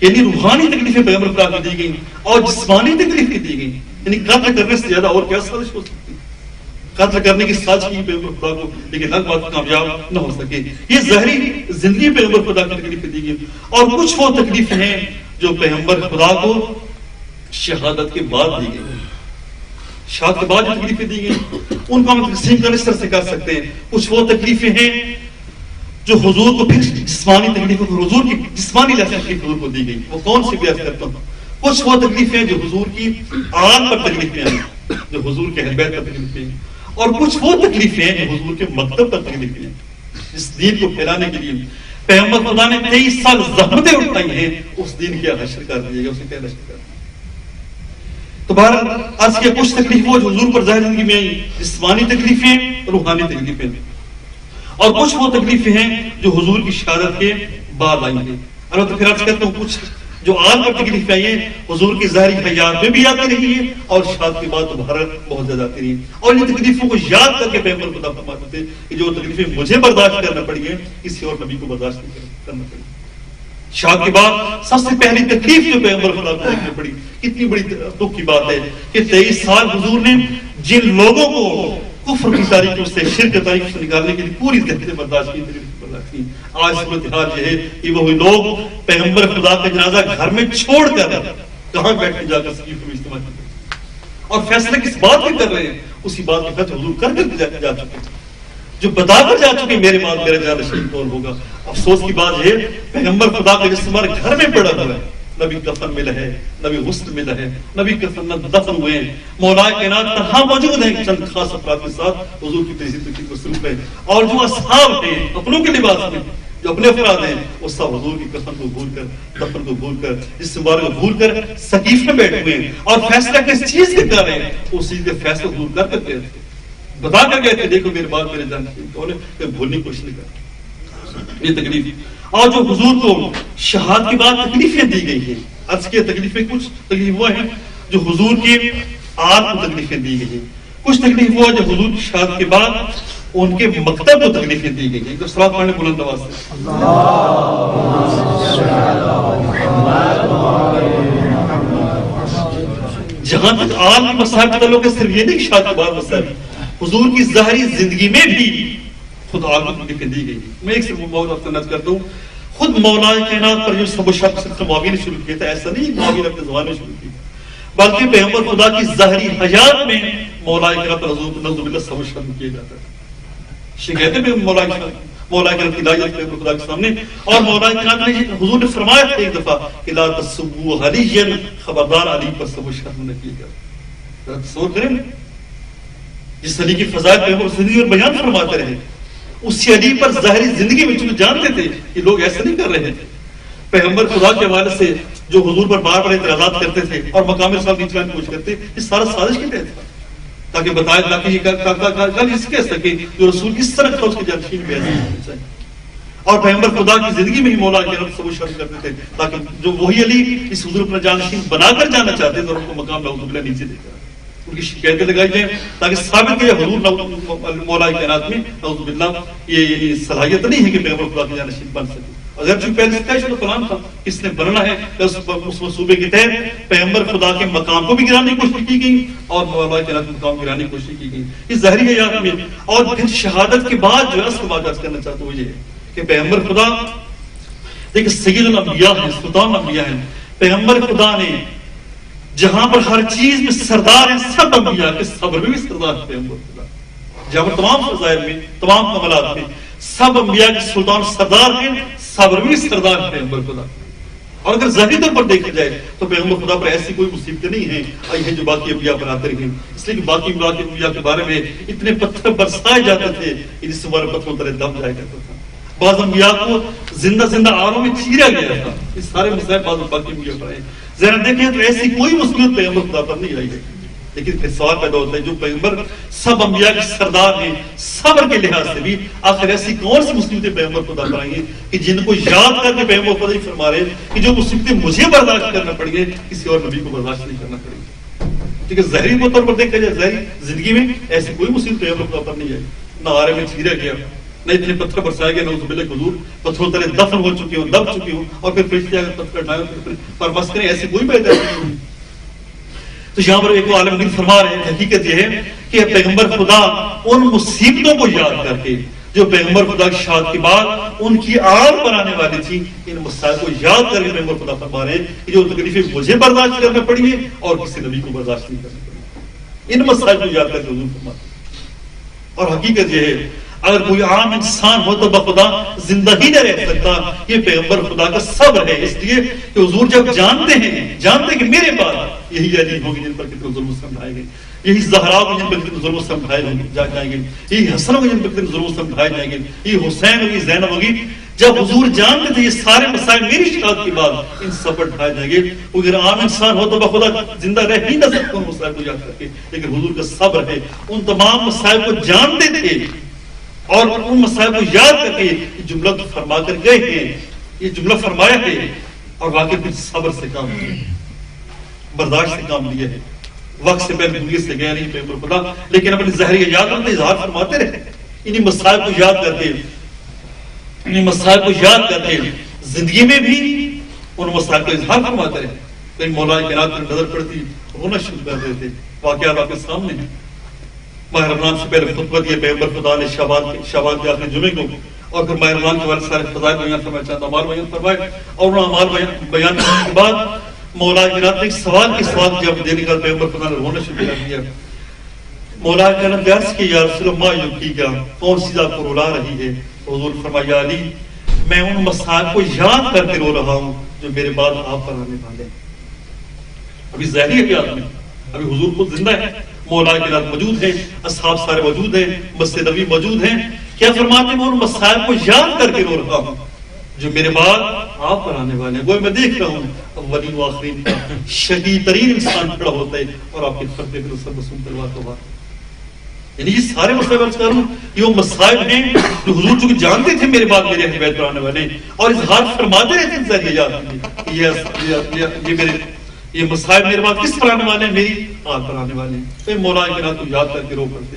A: یعنی روحانی تکلیفیں پیغمبر خدا کو دی گئی اور جسمانی تکلیفیں دی گئی. یعنی قتل کرنے سے زیادہ اور کیا سازش ہو سکتی؟ قتل کرنے کی سازش کی پیغمبر خدا کو، لیکن حق بات کامیاب نہ ہو سکے. یہ ظاہری زندگی پیغمبر خدا کی تکلیفیں دی گئی. اور کچھ وہ تکلیفیں ہیں جو پیغمبر خدا کو شہادت کے بعد دی گئی. شہادت کے بعد جو تکلیفیں دی گئی ان کو ہم تقسیم کرنے سے کر سکتے ہیں. کچھ وہ تکلیفیں ہیں جو حضور کو پھر جسمانی تکلیفوں کو حضور کی جسمانی لحاظ حضور کو دی گئی. وہ کون سی بیعت کرتا ہوں؟ کچھ وہ تکلیفیں جو حضور کی آن پر تکلیفیں ہیں، جو حضور کے اہل بیت پر تکلیفیں ہیں. اور کچھ وہ تکلیفیں ہیں جو حضور کے مکتب پر تکلیفیں ہیں. اس دین کو پھیلانے کے لیے پیغمبر خدا نے 23 سال زحمتیں اٹھائی ہیں، اس دین کیا حشر کر دیے گا، اسے کیا حشر کر دیا. تو بہرحال عرض کیا کچھ تکلیفیں جو حضور پر ظاہر زندگی میں آئی، جسمانی تکلیفیں، روحانی تکلیفیں. اور کچھ وہ تکلیفیں ہیں جو حضور کی شہادت کے بعد آئی ہیں. البتہ پھر عرض کرتا ہوں کچھ
B: جو عام پر تکلیفیں آئی ہیں حضور کی ظاہری حیات میں بھی آتی رہی ہیں اور شہادت کے بعد تمہارا بہت زیادہ آتی رہی ہیں. اور ان تکلیفوں کو یاد کر کے پیغمبر خدا فرماتے تھے کہ جو تکلیفیں مجھے برداشت کرنا پڑی ہیں کسی اور نبی کو برداشت نہیں کرنا پڑی. شہادت کے بعد سب سے پہلی تکلیف جو پیغمبر خدا کو دیکھنی پڑی, کتنی بڑی دکھ کی بات ہے کہ 23 سال حضور نے جن لوگوں کو کفر کی تاریخ سے شرک تاریخ سے نکالنے کے لیے پوری طرح برداشت کی, آج صورتحال یہ ہے کہ وہی لوگ پیغمبر خدا کا جنازہ گھر میں چھوڑ کر کہاں بیٹھ کے جا کر سکیف میں استعمال کرتے اور فیصلہ کس بات میں کر رہے ہیں, اسی بات کے خط حضور کر کے جا چکے, جو بتا کر جا چکے میرے بعد میرا جانشین کون ہوگا. افسوس کی بات یہ پیغمبر خدا کا جسم ہمارے گھر میں پڑا ہوا ہے, نبی کفن ملا ہے, نبی غسل ملا ہے, نبی کفن میں دفن ہوئے ہیں, مولا کائنات تنہا موجود ہیں چند خاص افراد کے ساتھ حضور کی تجدید کی مصروف ہے. اور جو اصحاب ہیں اپنوں کے لباس میں جو اپنے افراد ہیں وہ سب حضور کی کفن کو بھول کر دفن کو بھول کر جس مبارک کو بھول کر سقیف میں بیٹھے ہوئے ہیں اور فیصلہ کس چیز کے کر رہے ہیں, اس چیز کے فیصلہ حضور کر کے گئے تھے, بتا کر گئے تھے دیکھو میرے بعد میرے جانشین کون ہے, کہ بھولنے کی کوشش نہیں کرتے. یہ تکلیف اور جو حضور کو شہادت کے بعد تکلیفیں دی گئی ہیں, عرض کی تکلیفیں کچھ تکلیف ہوا ہے جو حضور کے آل کو تکلیفیں دی گئی ہیں, کچھ تکلیف ہوا جو حضور کی شہادت کے بعد ان کے مکتب کو تکلیفیں دی گئی ہیں. تو صلوات پڑھنے بلند آواز سے جہاں تک آل کی مسائل کا تعلق ہے صرف یہ نہیں کہ شہادت کے بعد مسائل, حضور کی ظاہری زندگی میں بھی خود آل کو تکلیفیں دی گئی. میں ایک صرف موضوع آپ سے نظر کرتا ہوں, خود مولا کائنات پر جو سب و شب سے معاویہ نے شروع کیا تھا, ایسا نہیں معاویہ نے اپنے زبان میں شروع کیا, بلکہ پیغمبر خدا کی ظاہری حیات میں مولا کائنات پر حضور نعوذ باللہ سب و شب کیا جاتا ہے. شکایتیں بھی مولا کائنات کی لائق پیغمبر خدا کے سامنے, اور مولا کائنات نے حضور نے فرمایا تھا ایک دفعہ کہ لا تسبوا علیا, خبردار علی پر سب و شب نہ کیے گا. تصور کریں جس علی کی فضائل پیغمبر زندگی اور بیان فرماتے رہے, اسی علی پر ظاہری زندگی میں چونکہ جانتے تھے کہ لوگ ایسا نہیں کر رہے تھے, پیغمبر خدا کے حوالے سے جو حضور پر بار بار اعتراضات کرتے تھے اور مقام رسالت کی چلانے کی کوشش کرتے, یہ سارا سازش کے تحت تھا تاکہ بتایا تاکہ یہ کل اس کہہ سکے جو رسول اس طرح کا اس کے جانشین بھی ایسے ہونا چاہیے. اور پیغمبر خدا کی زندگی میں ہی مولا کے رب سب شامل کرتے تھے تاکہ جو وہی علی اس حضور اپنا جانشین بنا کر جانا چاہتے تھے اور ان کو مقام نعوذ باللہ نیچے دے کر ان کی شکایتیں لگائی جائیں تاکہ ثابت کیا حضور مولا کائنات میں نعوذ باللہ یہ صلاحیت نہیں ہے کہ پیغمبر خدا کے جانشین بن سکے. اگر چونکہ پہلے سے طے پلان تھا کس نے بننا ہے, اس منصوبے کے تحت پیغمبر خدا کے مقام کو بھی گرانے کی کوشش کی گئی اور مولا کائنات کے مقام گرانے کی کوشش کی گئی. یہ ظاہری حیات میں اور پھر شہادت کے بعد جو ہے اصل بات کرنا چاہتا ہوں یہ ہے کہ پیغمبر خدا دیکھ سید الانبیاء ہیں, سلطان الانبیاء ہیں. پیغمبر خدا نے جہاں پر ہر چیز میں سردار ہیں, سب انبیاء کے صبر میں بھی سردار ہیں پیغمبر خدا, جہاں پر تمام فضائل میں تمام کمالات میں سب انبیاء کے سلطان سردار ہیں, صبر میں بھی سردار ہیں پیغمبر خدا. اور اگر ظاہری طور پر دیکھا جائے تو پیغمبر خدا پر ایسی کوئی مصیبتیں نہیں ہیں آئی ہیں جو باقی انبیاء پر آتے رہے, اس لیے کہ باقی انبیاء کے بارے میں اتنے پتھر برسائے جاتے تھے جس سے ہمارے پتھروں تلے دم جایا کرتا تھا. بعض انبیاء کو زندہ آروں میں چیرا گیا تھا. یہ سارے مسائل بعض باقی انبیاء پر آئے. ذرا دیکھیں تو ایسی کوئی مصیبت پیغمبر خدا پر نہیں آئی ہے. لیکن پھر سوال پیدا ہوتا ہے جو پیغمبر سب انبیاء کے سردار ہیں صبر کے لحاظ سے بھی, آخر ایسی کون سی مصیبتیں پیغمبر خدا پر آئی ہیں کہ جن کو یاد کر کے پیغمبر خدا فرما رہے ہیں کہ جو مصیبتیں مجھے برداشت کرنا پڑیں گے کسی اور نبی کو برداشت نہیں کرنا پڑے گی. ٹھیک ہے, ظاہری طور پر دیکھا جائے ظاہری زندگی میں ایسی کوئی مصیبت پیغمبر خدا پر نہیں آئی. نہ آرے میں چیرا گیا, نہ اتنے پتھر برسائے گئے, نعوذ باللہ حضور پتھروں تلے دفن ہو چکی ہوں, دب چکی ہوں, اور پھر فرشتے اگر پتھر ڈالیں پر بس کریں, ایسی کوئی بات نہیں. تو یہاں پر ایک عالم دین فرما رہے ہیں حقیقت یہ ہے کہ پیغمبر خدا ان مصیبتوں کو یاد کر کے جو پیغمبر خدا کی شہادت کے بعد ان کی آڑ پر آنے والی تھی, ان مسائل کو یاد کر کے پیغمبر خدا فرما رہے ہیں کہ جو تکلیفیں مجھے برداشت کرنا پڑی ہیں اور کسی نبی کو برداشت نہیں کرنا پڑی, ان مسائل کو یاد کر کے حضور فرماتے ہیں. اور حقیقت یہ ہے اگر کوئی عام انسان ہو تو بخدا زندہ ہی نہ رہ سکتا. یہ پیغمبر خدا کا صبر ہے, اس لیے کہ حضور جب جانتے کہ میرے بعد یہی علی ہوگی جن پر کتنے ظلم سمجھائے گئے, یہی زہرا ہوگی جن پر کتنے ظلم سمجھائے جائیں گے, یہی حسن ہوگی جن پر کتنے ظلم سمجھائے جائیں گے, یہ حسین ہوگی, زینب ہوگی. جب حضور جانتے تھے یہ سارے مسائل میری شہادت کے بعد ان سب پر ڈھائے جائیں گے, اگر عام انسان ہو تو بخدا زندہ رہ ہی نہ سکتا ان مسائل کو یاد کر کے. لیکن حضور کا صبر ہے, ان تمام مسائل کو جانتے تھے اور ان مسائل کو یاد کر کے یہ جملہ فرما کر گئے ہیں. یہ جملہ فرمایا ہے اور واقعی پھر صبر سے کام لیا، برداشت سے کام لیا ہے. وقت سے پہلے دنیا سے گئے نہیں پیغمبر خدا، لیکن اپنی ظاہری یاد رکھتے اظہار فرماتے رہے. انہیں مسائل کو یاد کرتے، انہیں مسائل کو یاد کرتے زندگی میں بھی ان مسائل کو اظہار فرماتے رہے. کہیں مولا کائنات پر نظر پڑتی رونا شروع کر رہے تھے. واقعات آپ کے سامنے ہیں. ماہ رمضان سے پہلے خطبہ دیا پیغمبر خدا نے شعبان کے آخری جمعے کو، اور پھر ماہ رمضان کے بعد سارے فضائل بیان فرمائے، چاند اعمال بیان فرمائے، اور ان اعمال بیان کرنے کے بعد مولا کائنات نے ایک سوال کے سوال جب دینے کا پیغمبر خدا نے رونا شروع کر دیا. مولا کائنات نے عرض کیا یا رسول اللہ ما یبکیک، کون سی آپ کو رلا رہی ہے؟ حضور فرمایا علی میں ان مسائل کو یاد کر کے رو رہا ہوں جو میرے بعد آپ پر آنے والے ہیں. ابھی ظاہری حیات میں ابھی حضور خود زندہ ہے، مولا کائنات موجود ہے، اصحاب سارے موجود ہیں، مسجد نبوی موجود ہیں. کیا فرماتے ہیں؟ میں ان مسائل کو یاد کر کے رو رہا ہوں جو میرے بعد آپ پر آنے والے ہیں. وہ میں دیکھ رہا ہوں اولین و آخرین کا شقی ترین انسان کھڑا ہوتا ہے اور آپ کے فرد پہ سب مسلم تلوار کا بات. یعنی یہ سارے مسائل عرض کروں یہ وہ مسائل ہیں جو حضور چونکہ جانتے تھے میرے بعد میرے اہل بیت پر آنے والے ہیں اور اظہار فرماتے رہتے ہیں ذریعے یاد. یہ میرے یہ مسائل میرے بعد کس پر آنے والے ہیں؟ میری آگ پر آنے والے ہیں. کبھی مولا کائنات کو یاد کر کے رو پڑتے،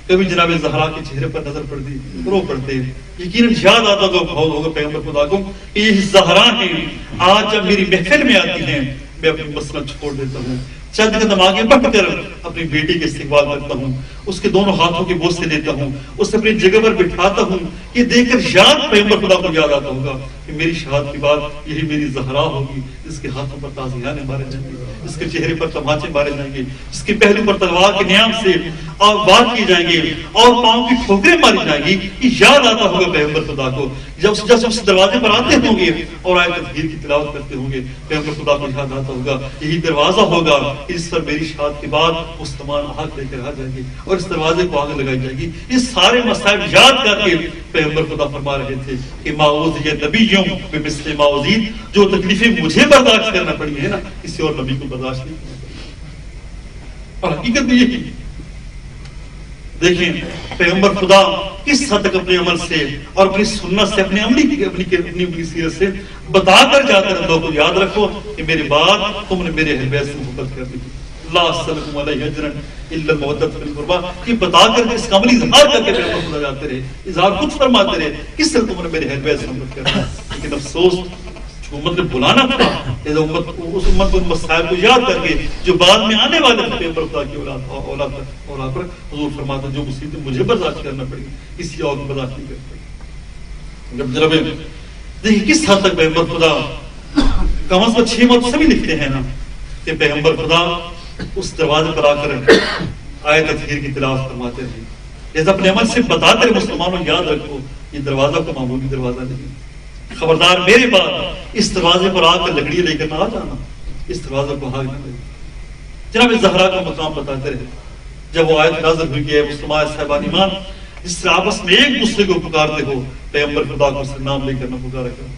B: کبھی جناب زہرا کے چہرے پر نظر پڑتی رو پڑتے. یقیناً یاد آتا تو بہت ہوگا پیغمبر خدا کو کہ یہ زہرا ہیں. آج جب میری محفل میں آتی ہیں میں اپنی مسلط چھوڑ دیتا ہوں، چند قدم آگے بڑھ کر اپنی بیٹی کے استقبال کرتا ہوں، اس کے دونوں ہاتھوں کے بوسے لیتا ہوں، اسے اپنی جگہ پر بٹھاتا ہوں. یہ دیکھ کر یاد پیغمبر خدا کو یاد آتا ہوگا کہ میری شہادت کے بعد یہی میری زہرا ہوگی جس کے ہاتھوں پر تازیانے مارے جائیں گے، جس کے چہرے پر تماچے مارے جائیں گے، جس کے پہلو پر تلوار کے نیام سے وار کیے جائیں گے اور پاؤں کی ٹھوکریں ماری جائیں گی. یہ یاد آتا ہوگا پیغمبر خدا کو جب اس دروازے پر آتے ہوں گے اور آیت تطہیر کی تلاوت کرتے ہوں گے. پیغمبر خدا کو یاد آتا ہوگا یہی دروازہ ہوگا اس پر میری شہادت کے بعد مسلمان آگ لے کر آ جائیں گے اور اس دروازے کو آگ لگائی جائے گی. یہ سارے مسائل یاد کر کے پیغمبر خدا فرما رہے تھے کہ ما اوذی نبیوں بمثل ما اوذیت، جو تکلیفیں مجھے برداشت کرنا پڑی ہے نا کسی اور نبی کو برداشت نہیں کرنا پڑی. اور حقیقت بھی یہی دیکھیں پیغمبر خدا کس حد تک اپنے عمل سے اور اپنی سنت سے اپنی سیرت سے بتا کر جاتا ہے لوگوں کو یاد رکھو کہ میرے بعد تم نے میرے اہل بیت سے محبت کر دی. لا اسلکم علیہ اجرا الا المودۃ فی القربى، یہ بتا کر کے اس کا عملی اظہار کر کے پیغمبر خدا جاتے رہے، اظہار خود فرماتے رہے کس طرح تم نے میرے اہل بیت سے محبت کر دی. لیکن افسوس امت نے بلانا تھا اس امت کو مسائل کو یاد کر کے جو بعد میں آنے والے تھے پیغمبر خدا کی اولاد پر حضور فرماتا جو مصیبتیں مجھے برداشت کرنا پڑی کسی اور کو برداشت نہیں کر پڑی. جب جناب دیکھیں کس حد تک پیغمبر خدا کم از کم 6 موت سبھی لکھتے ہیں نا کہ پیغمبر خدا اس دروازے پر آ کر آیت تطہیر کی تلاوت فرماتے رہے. جیسے اپنے عمل سے بتاتے رہے مسلمانوں یاد رکھو یہ دروازہ کو معمولی دروازہ نہیں، خبردار میرے بعد اس دروازے پر آ کر لکڑی لے کر نہ آ جانا، اس دروازے کو آگ نہ لے. جناب زہرا کا مقام بتاتے رہے. جب وہ آیت نازل ہوئی کہ مسلمان صاحبان ایمان جس سے آپس میں ایک دوسرے کو پکارتے ہو پیغمبر خدا کو اس سے نام لے کر نہ پکارا کرو.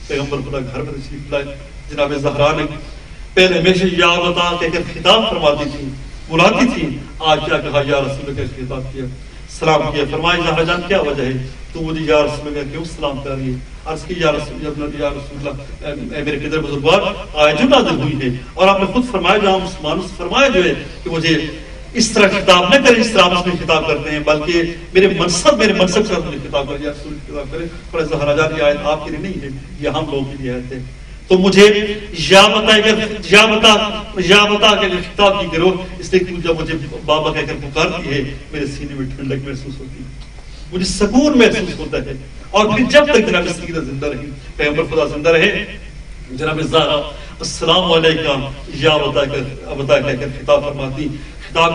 B: پیغمبر خدا گھر میں تشریف لائے. جناب زہرا نے پہلے ہمیشہ یا بتا کہہ کر خطاب فرماتی تھی بلاتی تھی، آج کیا کہا یا رسول اللہ کا خطاب کیا سلام کیا. فرمایا زہرا جان کیا وجہ ہے تو مجھے یا رسول اللہ کیوں سلام کر رہی ہے؟ عرض کی یا رسول اللہ اے میرے قدر بزرگوار آیت جو نازل ہوئی ہے اور آپ نے خود فرمایا جہاں مسلمانوں سے فرمایا جو ہے کہ مجھے اس طرح خطاب نہ کریں اس طرح آپ اس میں خطاب کرتے ہیں بلکہ میرے منصب کے ساتھ مجھے خطاب کریں یا رسول خطاب کریں. پر زہرا جان یہ آیت آپ کے لیے نہیں ہے یہ ہم لوگوں کے لیے آیت ہے. تو مجھے یا بتا کے خطاب کی کرو اس لیے کہ جب مجھے بابا کہہ کر پکارتی ہے میرے سینے میں ٹھنڈک محسوس ہوتی ہے، مجھے سکون محسوس ہوتا ہے. اور پھر جب تک جناب سیدہ زندہ رہی پیغمبر خدا زندہ رہے جناب زہرا السلام علیکم یا بتا کہہ کر خطاب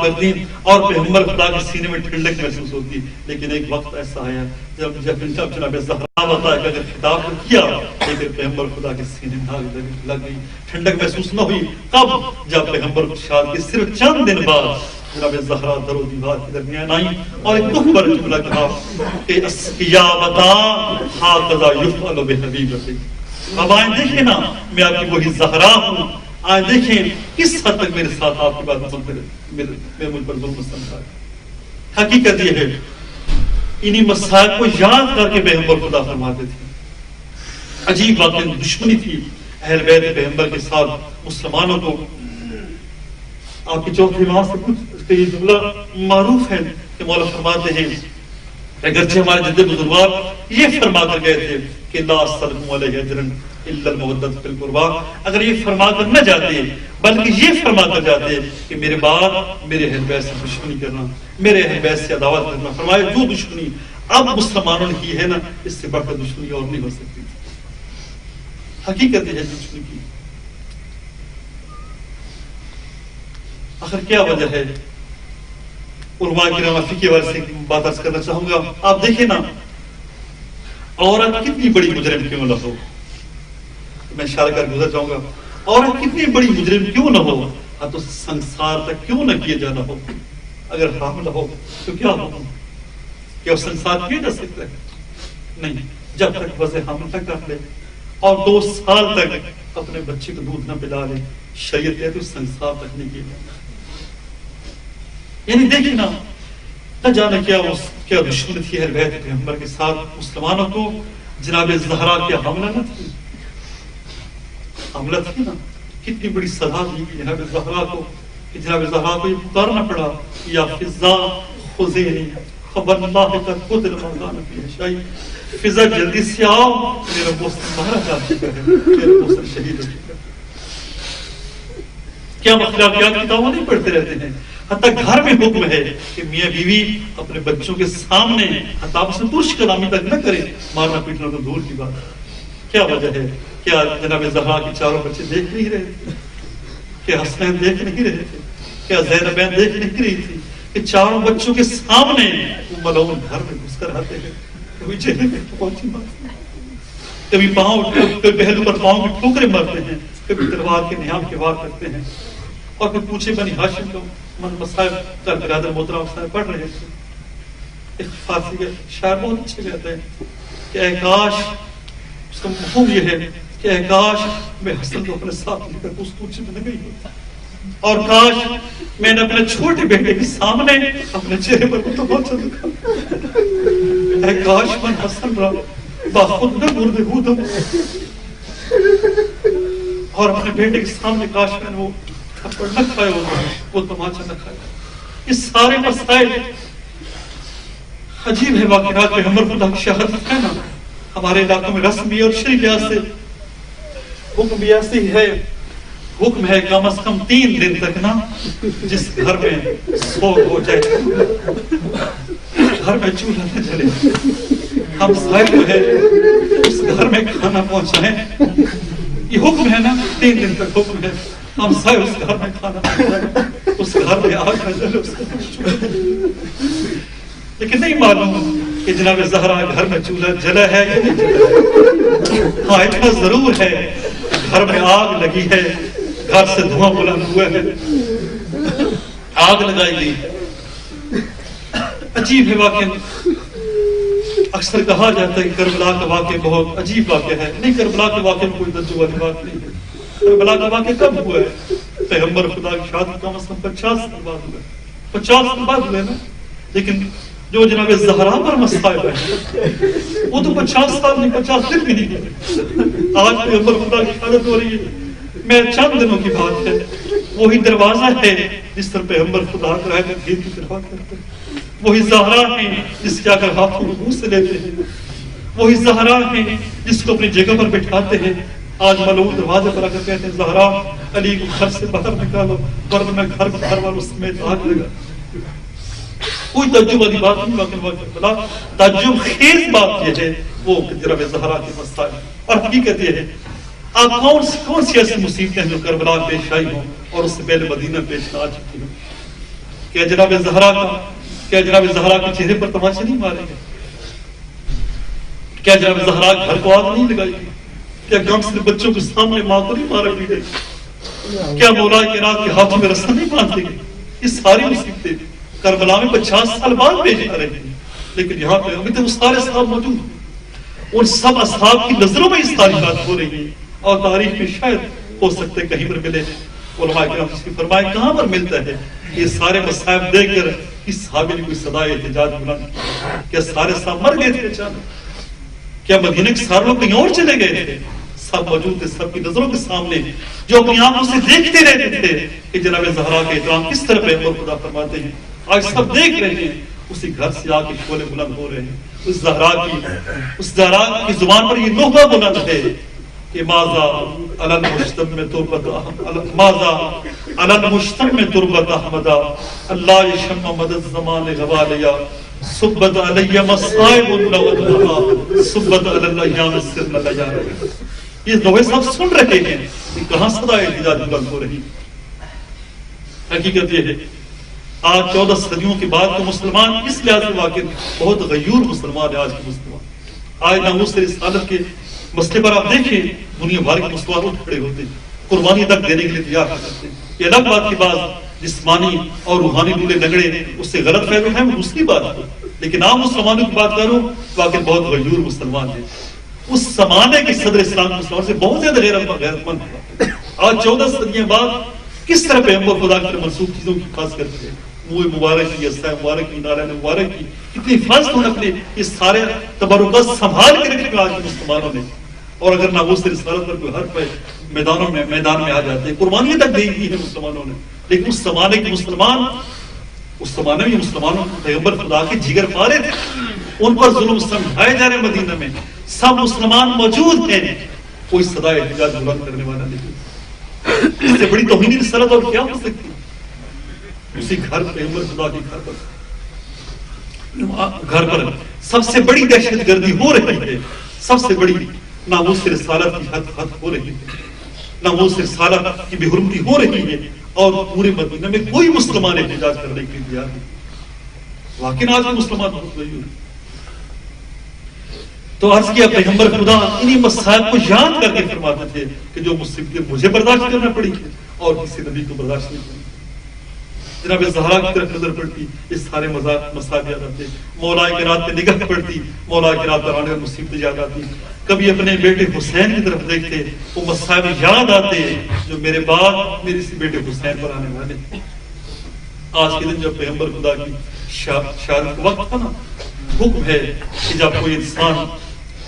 B: کرتی اور پیغمبر خدا کے سینے میں ٹھنڈک محسوس ہوتی. لیکن ایک وقت ایسا آیا جب جناب زہرا بتا کر خطاب کیا لیکن پیغمبر خدا کے سینے میں لگ گئی، ٹھنڈک محسوس نہ ہوئی. کب؟ جب پیغمبر شاد کے صرف چند دن بعد جناب زہرا در و دیوار کے درمیان آئی اور ایک دکھ بھرا جملہ کہا کہ یا بتا ہاکذا یفعل بحبیب ربک. اب آئیں دیکھیں نا میں آپ کی وہی زہرا ہوں، آئیں دیکھیں کس حد تک میرے ساتھ آپ کی بات میں مجھ پر ظلم سمجھا. حقیقت یہ ہے انہی مسائل کو یاد کر کے پیغمبر خدا فرماتے تھے. عجیب بات دشمنی تھی اہل بیت پیغمبر کے ساتھ مسلمانوں کو آپ کی چوتھی ماں سے کچھ یہ جملہ معروف ہے کہ مولا فرماتے ہیں اگرچہ ہمارے جد بزرگوار یہ فرما کر گئے تھے کہ لا اسألکم علیہ اجرا الا المودۃ فی القربى، اگر یہ فرما کر نہ جاتے بلکہ یہ فرما کر جاتے کہ میرے بعد میرے اہل بیت سے دشمنی کرنا، میرے اہل بیت سے عداوت کرنا، فرمایا جو دشمنی اب مسلمانوں نے کی ہے نا اس سے بڑھ کر دشمنی اور نہیں ہو سکتی. حقیقت ہے دشمنی کی. آخر کیا وجہ ہے؟ علماء کرام فقہ کے حوالے سے بات عرض کرنا چاہوں گا. آپ دیکھیں نا عورت کتنی بڑی مجرم کیوں نہ ہو، میں اشارہ کر گزر جاؤں گا، عورت کتنی بڑی مجرم کیوں نہ ہو تو سنسار تک کیوں نہ کیے جانا ہو، اگر حاملہ ہو تو کیا ہو، کیا سنسار کیا جا سکتا ہے؟ نہیں، جب تک وضع حمل نہ کر لے اور 2 سال تک اپنے بچے کو دودھ نہ پلا لے، شریعت ہے تو سنسار تک نہیں کیا جاتا. یعنی دیکھیں نا نہ جانے کیا دشمنی تھی اہل بیت پیغمبر کے ساتھ مسلمانوں کو. جناب زہرا کیا حملہ نہ تھی، حملہ تھی نا، کتنی بڑی سزا دی گئی جناب زہرا کو کہ جناب زہرا کو یہ پکارنا پڑا یا فضا خذینی خبر اللہ کا قدر مردان فی شاہی، فضا جلدی سے آؤ میرا دوست مارا جا چکا ہے، میرا دوست شہید ہو چکا ہے. کیا مخلاقیات کتابوں نہیں پڑھتے رہتے ہیں؟ حتیٰ گھر میں حکم ہے کہ میاں بیوی اپنے بچوں کے سامنے حتیٰ سے پرش کلامی تک نہ کرے، مارنا پیٹنا تو دور کی بات. کیا وجہ ہے؟ کیا جناب زہرا کے چاروں بچے دیکھ نہیں رہے تھے؟ کیا حسنین دیکھ نہیں رہے تھے؟ کیا زینبین دیکھ نہیں رہی تھی کہ چاروں بچوں کے سامنے وہ ملعون گھر میں گھس کر آتے ہیں؟ کبھی چہرے پہ پہنچی مارتے ہیں، کبھی پاؤں کبھی پہلو پر پاؤں کی ٹھوکریں مارتے ہیں، کبھی تلوار کے نیام کے وار کرتے ہیں. اور پھر پوچھے بنی ہاشم کو من مصائب کا برادر محترم صاحب پڑھ رہے تھے. ایک فارسی کے شاعر بہت اچھے کہتے ہیں کہ اے کاش، اس کا مفہوم یہ ہے کہ اے کاش میں حسن کو اپنے ساتھ لے کر اس کوچے میں نہ گئی ہوتا، اور کاش میں نے اپنے چھوٹے بیٹے کے سامنے اپنے چہرے پر کو تماچا دکھا. اے کاش من حسن را باخود نہ مرد ہودم، اور اپنے بیٹے کے سامنے کاش میں نے وہ تھپڑ نہ کھائے ہوتا، وہ تماچا نہ کھائے. یہ سارے مسائل عجیب ہے. واقعات میں ہمر خدا کی شہادت ہے نا، ہمارے علاقوں میں رسمی اور شرعی لحاظ سے حکم بھی ایسے ہی ہے. حکم ہے کم از کم 3 دن تک نا جس گھر میں سوگ ہو جائے، گھر میں چولہا نہ جلے، ہم صاحب جو ہے اس گھر میں کھانا پہنچائیں. یہ حکم ہے نا، 3 دن تک حکم ہے ہم صاحب اس گھر میں کھانا پہنچائیں، اس گھر میں آگ نہ جلے، اس گھر میں چولہا. لیکن نہیں معلوم کہ جناب زہرا گھر میں چولہا جلا ہے یا نہیں جلا. ہاں اتنا ضرور ہے گھر میں آگ لگی ہے، گھر سے دھواں بلند ہوا ہے، آگ لگائی گئی. عجیب ہے واقعہ. اکثر کہا جاتا ہے کہ کربلا کا واقعہ بہت عجیب واقعہ ہے. نہیں، کربلا کے واقعے میں کوئی تعجب والی بات نہیں ہے. کربلا کا واقعہ کب ہوا ہے؟ پیغمبر خدا کی شہادت کم از کم 50 سال بعد ہوا ہے. 50 سال بعد ہوئے نا. لیکن جو جناب زہرا پر مصائب ہے وہ تو 50 سال نہیں، 50 دن بھی نہیں ہے. آج پیغمبر خدا کی شہادت ہو رہی ہے، میں چند دنوں کی بات ہے. وہی دروازہ ہے جس پر پیغمبر خدا کا رہے دین کی طرف کرتے ہیں. وہی زہرا ہے جس کے اگر ہاتھوں کو منہ سے لیتے ہیں. وہی زہرا ہے جس کو اپنی جگہ پر بٹھاتے ہیں. آج ملعون دروازے پر آ کر کہتے ہیں زہرا علی کو گھر سے باہر نکالو ورنہ میں گھر والوں سمیت آگ لگا. کوئی تعجب والی بات نہیں. تعجب خیز بات یہ ہے وہ جناب زہرا کے مسائل. اور حقیقت یہ ہے آپ کون سی ایسی مصیبتیں جو کربلا پیش آئی ہوں اور اس سے پہلے مدینہ پیش آ چکی ہوں. کیا جناب زہرا کے چہرے پر تماچے نہیں مارے گئے؟ کیا جناب زہرا گھر کو آگ نہیں لگائی گئی؟ کیا غم سے بچوں کے سامنے ماں کو نہیں مارا دی گئی؟ کیا مولا کے رات کے ہاتھوں میں رسا نہیں باندھی گئی؟ یہ ساری مصیبتیں کربلا میں 50 سال بعد پیش آ رہی ہیں. لیکن یہاں پہ ابھی تو وہ سارے صحابہ موجود ہیں. ان سب اصحاب کی نظروں میں اس ساری بات ہو رہی ہے اور تاریخ میں شاید ہو سکتے کہیں پر ملے. علماء کرام اس کی فرمائے کہاں پر ملتا ہے؟ یہ سارے مصائب دیکھ کر اس صحابی نے کوئی صدائے احتجاج بلند کی. کیا سارے صاحب مر گئے تھے اچانک؟ کیا مدینہ کے سارے لوگ کہیں اور چلے گئے تھے؟ سب موجود تھے، سب کی نظروں کے سامنے، جو اپنی آنکھوں سے دیکھتے رہتے تھے کہ جناب زہرا کا احترام کس طرح پیغمبر خدا فرماتے ہیں. آج سب دیکھ رہے ہیں، اسی گھر سے آ کے شعلے بلند ہو رہے ہیں. اس زہرا کی زبان پر یہ نوحہ بلند ہے کہ ماذا علی المجتمع میں تربت ماذا علی المجتمع میں تربت احمدا اللہ یشم مدد زمان غوالیا صبت علی مصائب لو صبت علی الايام السر لیار. یہ دوے سب سن رہے ہیں کہ کہاں صدا احتجاج بلند ہو رہی. حقیقت یہ ہے آج 14 صدیوں کے بعد تو مسلمان اس لحاظ سے واقع بہت غیور مسلمان ہے. آج کے مسلمان آج ناموس رسالت کے مسئلے پر آپ دیکھیں دنیا بھر کے مسلمان اٹھ کھڑے ہوتے ہیں، قربانی تک دینے کے لیے تیار کرتے ہیں. یہ الگ بات کی بات جسمانی اور روحانی ڈولے لگڑے اس سے غلط فہمی ہے، وہ دوسری بات ہے. لیکن عام مسلمانوں کی بات کروں واقعی بہت غیور مسلمان ہیں. اس زمانے کے صدر اسلام مسلمان سے بہت زیادہ غیرت مند ہے. آج 14 صدیوں بعد کس طرح پیغمبر خدا کی منسوخ چیزوں کی خاص کرتے ہیں، منہ مبارک کی، اسا مبارک کی، نالین مبارک کی، کتنی حفاظت انہوں نے اپنے یہ سارے تبرکات سنبھال کے رکھے آج کے مسلمانوں نے. اور اگر ناموس رسالت پر کوئی حرف ہے میدان میں آ جاتے ہیں. قربانی تک دے دی ہے مسلمانوں نے. لیکن اس زمانے کے مسلمان، اس زمانے میں مسلمانوں پیغمبر خدا کے جگر پارے تھے، ان پر ظلم سمجھائے جا رہے. مدینہ میں سب مسلمان موجود ہیں، کوئی صدا احتجاج بلند کرنے والا نہیں. اس سے بڑی توہین رسالت اور کیا ہو سکتی. اسی گھر پیغمبر خدا کے گھر پر سب سے بڑی دہشت گردی ہو رہی ہے، سب سے بڑی ناموس رسالت کی حد ہو رہی ہے، ناموس رسالت کی بے حرمتی ہو رہی ہے. اور پورے مدینہ میں کوئی مسلمان احتجاج کرنے کے لیے تیار نہیں. واقعی آج کے مسلمان بہت غیور ہیں. تو عرض کیا پیغمبر خدا انہی مسائل کو یاد کر کے فرماتے تھے کہ جو مصیبتیں مجھے برداشت کرنا پڑی اور کسی نبی کو برداشت نہیں کرنا. جناب زہرا کی طرف نظر پڑتی، یہ سارے مسائل یاد آتے. مولا کی رات پہ نگاہ پڑتی، مولا کی رات پر آنے والی مصیبتیں یاد آتی. کبھی اپنے بیٹے حسین کی طرف دیکھتے، وہ مسائل یاد آتے جو میرے بعد میرے اسی بیٹے حسین پر آنے والے. آج کے دن جب پیغمبر خدا کی شادی کا وقت تھا نا، حکم ہے کہ جب کوئی انسان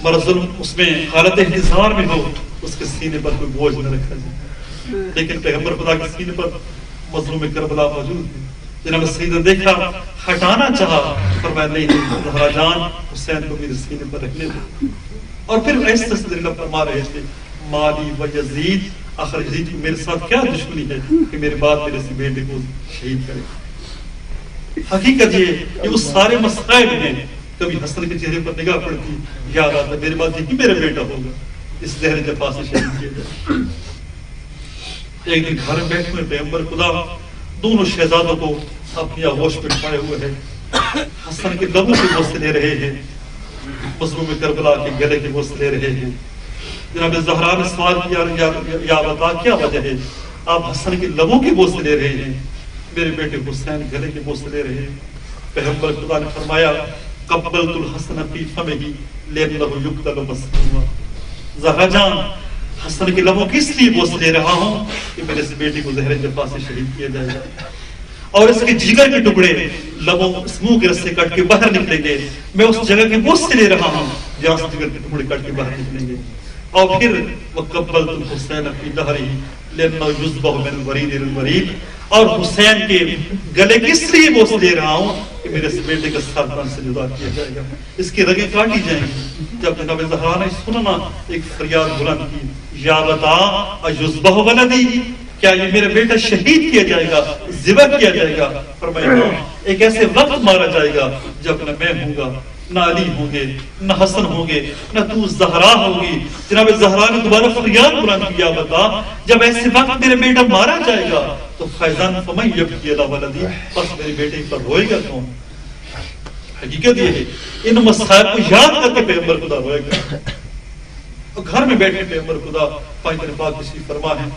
B: مرزل اس میں حالت انتظار میں ہو اس کے سینے پر کوئی بوجھ نہ رکھا جائے. لیکن پیغمبر خدا کے سینے پر مظلوم کربلا موجود ہے. جناب سیدہ دیکھا، ہٹانا چاہا، فرمایا نہیں، زہرا جان حسین کو میرے سینے پر رکھنے دو. اور پھر ایسے صدر فرما رہے تھے مالی و یزید، آخر یزید کی میرے ساتھ کیا دشمنی ہے کہ میرے بعد میرے سے بیٹے کو شہید کرے. حقیقت یہ وہ سارے مسائل ہیں. کبھی حسن کے چہرے پر نگاہ پڑتی، یاد آتا میرے بعد یہی میرا بیٹا ہوگا، اس زہر جفا سے شہید کیا جائے. ایک دن گھر میں بیٹھے ہوئے پیغمبر خدا دونوں شہزادوں کو اپنی آغوش پہ اٹھائے ہوئے ہیں، حسن کے لبوں کے بوسے لے رہے ہیں، مظلوم کربلا کے گلے کے بوسے لے رہے ہیں. جناب زہرا نے سوال کیا، یا بتا کیا وجہ ہے آپ حسن کے لبوں کے بوسے لے رہے ہیں، میرے بیٹے حسین گلے کے بوسے لے رہے ہیں. پیغمبر خدا نے فرمایا قبلت الحسن فی فمہ لأنہ یقتل مسموما. زہرا جان حسن کے لبوں کی اس لیے بوسے لے رہا ہوں کہ میرے اس بیٹے کو زہر جفا سے شہید کیا جائے گا، اور اس کے جگر کے ٹکڑے لبوں اس منہ کے رسے کٹ کے باہر نکلیں گے. میں اس جگہ کے بوسے لے رہا ہوں جہاں سے جگر کے ٹکڑے کٹ کے باہر نکلیں گے. اور پھر وقبلت الحسین فی ظہرہ لأنہ یذبح من الورید إلى الورید، اور حسین کے گلے کس لیے بوسے لے رہا ہوں کہ میرے اس بیٹے کا سر تن سے جدا کیا جائے گا، اس کی رگیں کاٹی جائیں گی. جب جناب زہرا نے سنا ایک فریاد بلند کی، یا بتا ایذبح ولدی، کیا یہ میرا بیٹا شہید کیا جائے گا، ذبح کیا جائے گا؟ فرمایا ایک ایسے وقت مارا جائے گا جب نہ میں ہوں گا، نہ علی ہوں گے، نہ حسن ہوں گے، نہ تو زہرا ہوگی. جناب زہرا نے دوبارہ فریاد بلند کیا، بتا جب ایسے وقت میرا بیٹا مارا جائے گا تو فیضان فمن یبکی علی ولدی، بس میرے بیٹے پر روئے گا کون؟ حقیقت یہ ہے ان مسائل کو یاد کر کے پیغمبر خدا روئے گا. گھر میں بیٹھے پیغمبر خدا پاک پاک تشریف فرما ہے.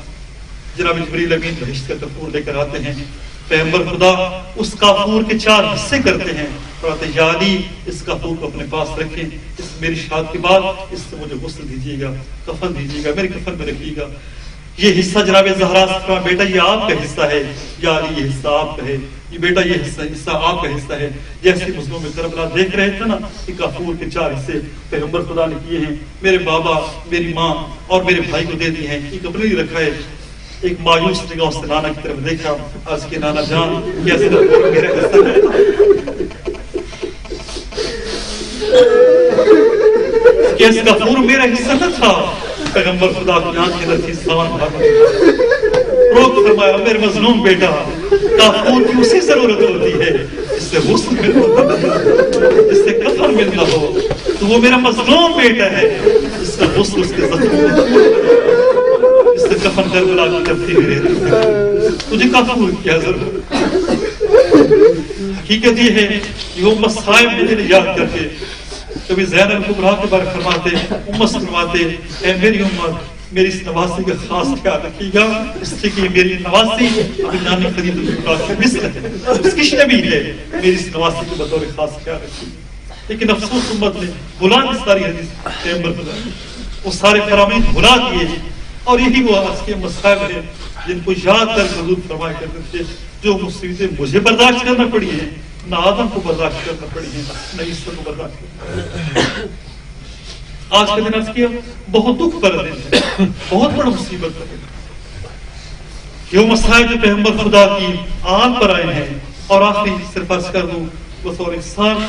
B: جناب جبریل امین بہشت کا کافور لے کر آتے ہیں. پیغمبر خدا اس کافور کے 4 حصے کرتے ہیں، فرماتے ہیں یا علی اس کافور کو اپنے پاس رکھیں، اس میری شہادت کے بعد اس سے مجھے غسل دیجیے گا، کفن دیجیے گا، میرے کفن میں رکھیے گا. یہ حصہ جناب زہرا سے فرمایا بیٹا یہ آپ کا حصہ ہے، یا علی یہ حصہ آپ کا ہے، یہ بیٹا یہ حصہ آپ کا حصہ ہے. جیسے مظلوم میں کربلا دیکھ رہے تھے نا کہ کافور کے 4 حصے پیغمبر خدا نے کیے ہیں، میرے بابا، میری ماں اور میرے بھائی کو دے دیے ہیں، ایک اپنے لیے رکھا ہے. ایک مایوس نگاہ سے نانا کی طرف دیکھا، عرض کے نانا جان کیسے میرا حصہ ہے؟ کہ اس کافور میرا حصہ نہ تھا. پیغمبر خدا کی آنکھ کے اندر سامان روک فرمایا میرے مظلوم بیٹا، کافور کی اسی ضرورت ہوتی ہے جس سے غسل ملنا ہو، جس سے کفن ملنا ہو. تو وہ میرا مظلوم بیٹا ہے جس کا غسل اس کے زخم، اس سے کفن کربلا کی کرتی ہے. تجھے کافور کیا ضرورت؟ حقیقت یہ ہے کہ وہ مصائب مجھے یاد کر کے کبھی زینب کبریٰ کے بارے فرماتے، امت سے فرماتے، اے میری امت میری اس نواسی کا خاص خیال رکھیے گا، اس لیے کہ میری نواسی ابھی نانی خدیجہ کبریٰ کی مثل ہے، اس کی نبی ہے، میری اس نواسی کو بطور خاص خیال رکھیے گا. لیکن افسوس امت نے بھلا دی ساری حدیث پیغمبر خدا، وہ سارے فرامین بھلا دیے. اور یہی وہ آج کے مصائب ہیں جن کو یاد کر کے حضور فرمایا کرتے تھے جو مصیبتیں مجھے برداشت کرنا پڑی ہیں، نہ آدم کو برداشت کرنا پڑی ہے، نہ عیسیٰ کو برداشت کرنا. آج کے دن عرض کیا بہت دکھ پر دن ہے، بہت بڑا مصیبت ہے. یہ مسائل جو پیغمبر خدا کی آن پر آئے ہیں. اور آخری صرف عرض کر دوں بطور انسان،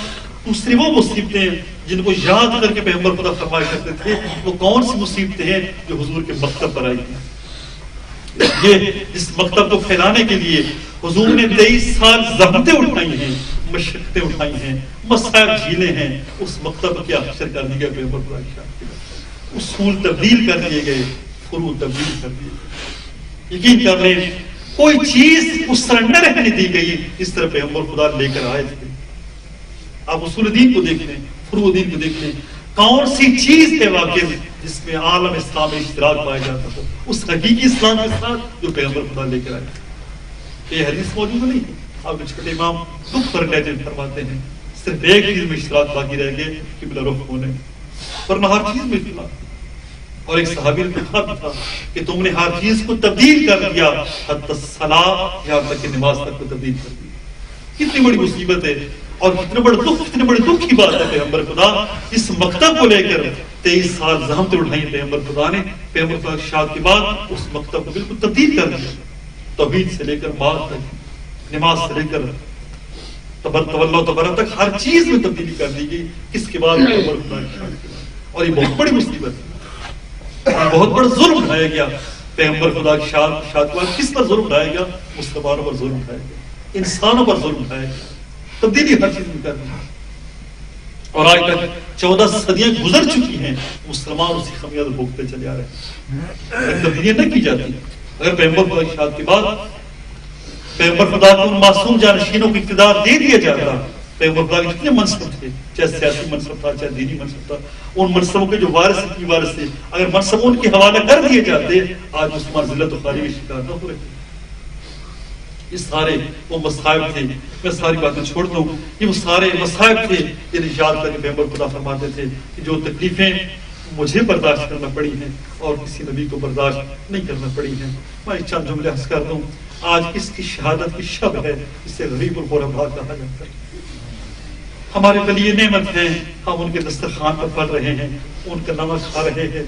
B: دوسری وہ مصیبتیں جن کو یاد کر کے پیغمبر خدا فرمایا کرتے تھے، وہ کون سی مصیبتیں ہیں جو حضور کے مکتب پر آئی ہیں. یہ اس مکتب کو پھیلانے کے لیے حضور نے 23 سال زحمتیں اٹھائی ہیں، مشقتیں اٹھائی ہیں، مصائب جھیلے ہیں. اس مکتب کی اکثر کر دی گئی پیغمبر خدا کی شان، اصول تبدیل کر دیے گئے، فروع تبدیل کر دیے گئے. یقین کر لیں کوئی چیز اس طرح نہ رہنے دی گئی اس طرح پیغمبر خدا لے کر آئے تھے. آپ اصول دین کو دیکھ لیں، فروع دین کو دیکھ لیں، کون سی چیز ہے واقع جس میں عالم اسلام میں اشتراک پایا جاتا ہو اس حقیقی اسلام کے ساتھ جو پیغمبر خدا لے کر آئے. یہ حدیث موجود نہیں. آپ چھوٹے امام دکھ پر لیجن فرماتے ہیں صرف ایک چیز میں اشتراک باقی رہ گئے قبلہ رخ ہونے، ورنہ ہر چیز میں اختلاف. اور ایک صحابی نے کہا بھی تھا کہ تم نے ہر چیز کو تبدیل کر دیا، حتی الصلاۃ، یہاں تک کہ نماز تک کو تبدیل کر دیا. کتنی بڑی مصیبت ہے اور کتنے بڑے دکھ کی بات ہے. پیغمبر خدا اس مکتب کو لے کر 23 سال زحمتیں اٹھائی. پیغمبر خدا نے پیغمبر خدا کی شہادت کے بعد اس مکتب کو بالکل تبدیل کر دیا. توحید سے لے کر بعد تک، نماز سے لے کر تولو تبرہ تک ہر چیز میں تبدیلی کر دی گئی. کس کے بعد؟ پیغمبر خدا کی شہادت کے بعد. اور یہ بہت بڑی مصیبت ہے، بہت بڑا ظلم اٹھایا گیا. پیغمبر خدا کی شہادت کے بعد کس پر ظلم اٹھایا گیا؟ مسلمانوں پر ظلم اٹھایا گیا، انسانوں پر ظلم اٹھایا گیا. تبدیلی ہر چیز میں کرنی ہے. اور آج تک 14 صدیاں گزر چکی ہیں، مسلمان اسی خمیازہ بھوگتے چلے آ رہے ہیں. اگر تبدیلیاں نہ کی جاتی، اگر پیغمبر خدا کی شہادت کے بعد پیغمبر خدا کو ان معصوم جانشینوں کو اقتدار دے دیا جاتا، پیغمبر خدا کے جتنے منصب تھے، چاہے سیاسی منصب تھا چاہے دینی منصب تھا، ان منصبوں کے جو وارث تھے اگر منصبوں ان کے حوالے کر دیے جاتے، آج مسلمان ذلت و خواری کا شکار نہ ہو رہے. یہ سارے وہ مصائب تھے. میں ساری باتیں چھوڑتا ہوں. یہ وہ سارے مصائب تھے جنہیں یاد کر کے پیغمبر خدا فرماتے تھے کہ جو تکلیفیں مجھے برداشت کرنا پڑی ہیں اور کسی نبی کو برداشت نہیں کرنا پڑی ہیں. میں چند جملے عرض کر دوں. آج اس کی شہادت کی شب ہے، اسے غریب الغرباء کہا جاتا ہے. ہمارے لیے نعمت ہے، ہم ان کے دسترخوان پر پڑھ رہے ہیں، ان کا نمک کھا رہے ہیں،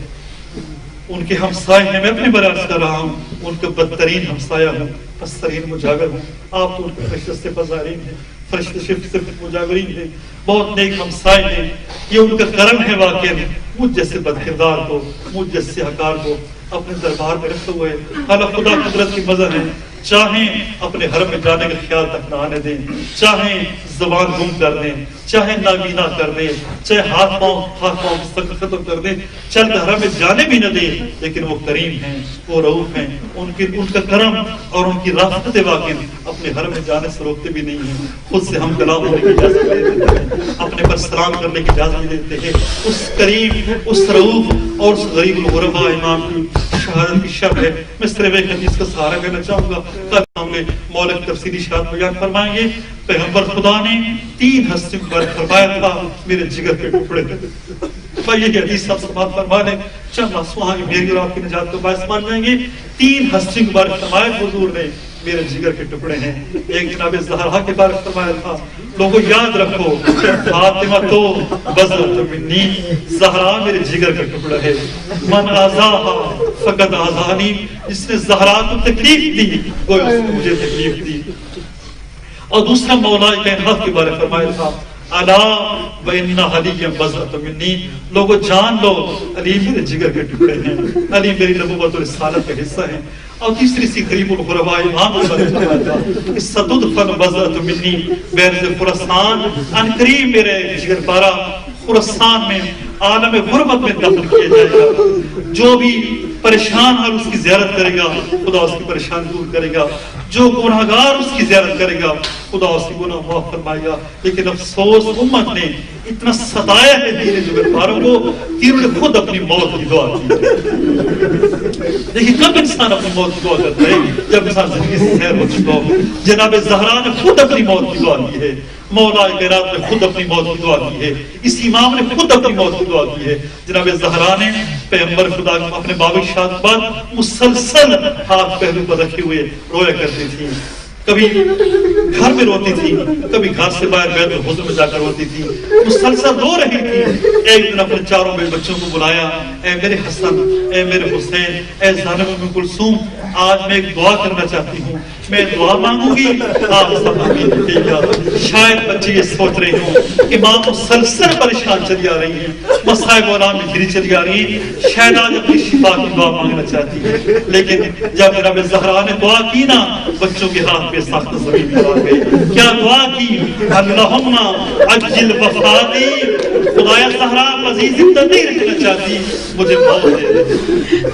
B: ان کے ہمسائے ہیں. میں اپنے برابر کر رہا ہوں، ان کا بدترین ہمسایہ ہوں، پسترین مجاور ہوں. آپ تو ان کے فرشتے سے پذارین ہیں، فرشتے صرف مجاورین ہیں، بہت نیک ہمسائے ہیں. یہ ان کا کرم ہے واقع. مجھ جیسے بدکردار کو، مجھ جیسے حقار کو اپنے دربار میں رکھتے ہوئے اللہ خدا قدرت کی مزہ ہے. چاہیں اپنے حرم میں جانے کا خیال تک نہ آنے دیں، چاہیں زبان گم کر دیں، چاہے نابینا کر دیں، چاہے ہاتھ پاؤں ختم کر دیں، چل کر حرم میں جانے بھی نہ دیں، لیکن وہ کریم ہیں، وہ رؤوف ہیں. ان کا کرم اور ان کی رافت واقع اپنے حرم میں جانے سے روکتے بھی نہیں ہیں. خود سے ہم کلام ہونے کی اجازت دے دیتے ہیں، اپنے پر سلام کرنے کی اجازت دیتے ہیں. اس کریم، اس رؤوف اور اس غریب الغرباء امام کی شہادت کی شب ہے. میں صرف ایک حدیث کا سہارا لینا چاہوں گا. کل ہم نے مولا کی تفصیلی شہادت بیان فرمائیں گے. پیغمبر خدا نے 3 ہستیوں کے بارے میں فرمایا تھا میرے جگر کے ٹکڑے. یہ حدیث سب سماعت فرما لیں. چند وہاں کی میری اور آپ کی نجات کا باعث مان جائیں گے. 3 ہستیوں کے بارے میں فرمایا حضور نے میرے جگر کے ٹکڑے ہیں. ایک جناب زہرا کے بارے میں فرمایا تھا لوگوں یاد رکھو فاطمہ تو بذرۃ منی، زہرا میرے جگر کا ٹکڑا ہے. من آزاہا فقد آزانی، جس نے زہرا کو تکلیف دی وہ اس نے مجھے تکلیف دی. اور دوسرا مولا کائنات کے بارے میں فرمایا تھا الا وان علی بذرۃ منی، لوگوں جان لو علی میرے جگر کے ٹکڑے ہیں، علی میری نبوت اور رسالت کا حصہ ہیں. اور تیسری سی غریب الغرباء امام نے ستدفن بذرۃ منی بیرز خراسان، ان قریب میرے جگر پارا خراسان میں عالم غربت میں دفن کیا جائے گا. جو بھی پریشان ہے اس کی زیارت کرے گا خدا اس کی پریشانی دور کرے گا. جو گناہگار اس کی زیارت کرے گا خدا اس کی گناہ معاف فرمائے گا. لیکن افسوس امت نے اتنا ستایا ہے دین جگر پاروں کو کہ انہوں نے خود اپنی موت کی دعا کی. دیکھیں کب انسان اپنی موت کی دعا کرتا ہے؟ جب انسان زندگی سے سیر ہو چکا ہو. جناب زہرا نے خود اپنی موت کی دعا کی ہے. مولا کائنات نے خود اپنی موت کی دعا کی ہے. اس امام نے خود اپنی موت کی دعا کی ہے. جناب زہرا نے پیغمبر خدا اپنے باب شاد کے بعد مسلسل ہاتھ پہلو پر رکھے ہوئے رویا کرتی تھی. کبھی گھر میں روتی تھی، کبھی گھر سے باہر بیت الحضر میں جا کر روتی تھی. مسلسل رو رہی تھی. ایک دن اپنے 4 بچوں کو بلایا، اے میرے حسن، اے میرے حسین، اے زینب ام کلثوم، آج میں ایک دعا کرنا چاہتی ہوں. میں دعا مانگوں گی آپ سب آمین کہیے گا. شاید بچے یہ سوچ رہے ہوں کہ ماں مسلسل پریشان چلی آ رہی ہیں، مصائب عالم میں گھری چلی آ رہی ہیں، شاید آج اپنی شفا کی دعا مانگنا چاہتی ہے. لیکن جب جناب زہرا نے دعا کی نا بچوں کے ہاتھ پہ سخت زمین پر آ گئی. کیا دعا کی؟ اللہم عجل وفاتی، خدایا زہرا مزید زندگی رکھنا چاہتی، مجھے موت دے دے.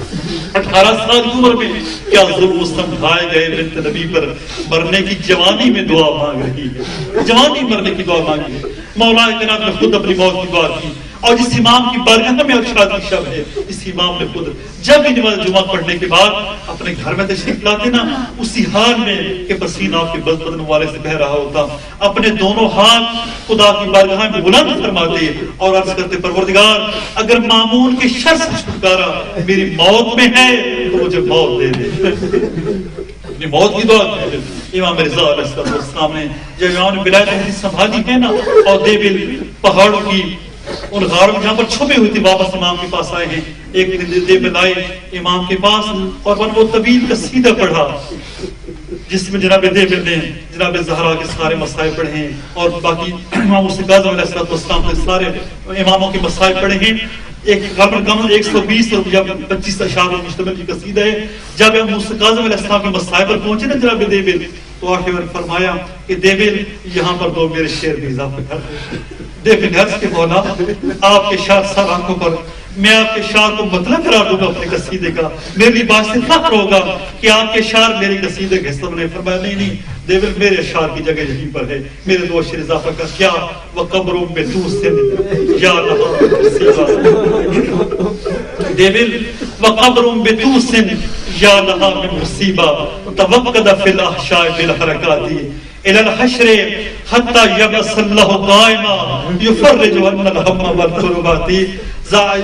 B: 18 سال کی عمر میں کیا ظلم سمجھائے گئے بنت نبی پر مرنے کی جوانی میں دعا مانگ رہی ہے. جوانی مرنے کی دعا مانگی ہے. مولا کائنات نے خود اپنی موت کی دعا کی. اور جس امام کی بارگاہ میں شادی شب ہے، اس امام نے خود جب بھی نماز جمعہ پڑھنے کے بعد اپنے گھر میں تشریف لاتے نا اسی حال میں کہ پسینہ آپ کے بدن والے سے بہ رہا ہوتا، اپنے دونوں ہاتھ خدا کی بارگاہ میں بلند فرماتے اور عرض کرتے پروردگار اگر مامون کے شر سے چھٹکارا میری موت میں ہے تو مجھے موت دے دے. اپنی موت کی دعا کی. امام رضا علیہ السلام نے جب امام نے ولایت حدیث سنبھالی ہے نا اور دیوبل پہاڑوں کی ان غاروں جہاں پر چھپے ہوئی تھی واپس امام کے پاس آئے ہیں. ایک دن دیوبل آئے امام کے پاس اور وہ طویل قصیدہ پڑھا جس میں جناب دیوبل نے جناب زہرا کے سارے مسائل پڑھے ہیں اور باقی امام کاظم علیہ السلام کے سارے اماموں کے مسائل پڑھے ہیں. ایک کم 120 اور 25 اشعار پر مشتمل یہ قصیدہ ہے. جب ہم کاظم علیہ السلام کے مسائل پر پہنچے نا جناب دیوبل تو آخر میں فرمایا کہ دیوبل یہاں پر دو میرے شعر بھی اضافہ کر دیں. دیوبل عرض کے مولا آپ کے شعر سر آنکھوں پر میں آپ کے شعر کو مطلب قرار دوں گا اپنے قصیدے کا، میرے لیے باعث فخر ہوگا کہ آپ کے شعر میرے قصیدے کے حصہ نے. فرمایا نہیں دیوبل میرے اشعار کی جگہ یہیں پر ہے. میرے 2 اشعار اضافہ کر کیا وقبروں میں تو سن یا لہا دیوبل وقبروں میں تو سن یا لہا من مصیبہ توقد فی الاحشاء بالحرکاتی الى الحشر حتی یبس اللہ قائمہ یفرج ان الہم والقربات.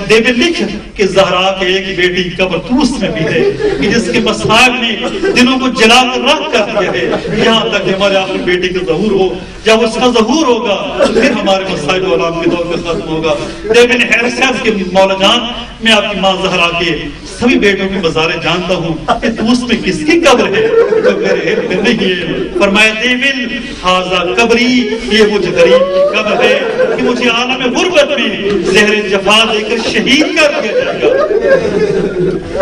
B: دیوبل لکھ کہ زہرا کے ایک بیٹی قبر طوس میں بھی ہے کہ جس کے مصائب نے دلوں کو جلا کر راکھ کر دیا ہے. یہاں تک کہ ہمارے آپ کی بیٹی کا ظہور ہو، جب اس کا ظہور ہوگا پھر ہمارے مصائب عالم کے دور میں ختم ہوگا. دیوبل حیرت کے مولا جان میں آپ کی ماں زہرا کے سبھی بیٹوں کی مزاریں جانتا ہوں کہ طوس میں کس کی قبر ہے جو میرے علم میں نہیں ہے. فرمایا دیوبل حاضہ قبری، یہ مجھ غریب کی قبر ہے کہ مجھے عالم غربت میں زہر جفا دے کر شہید کر دیا جائے گا.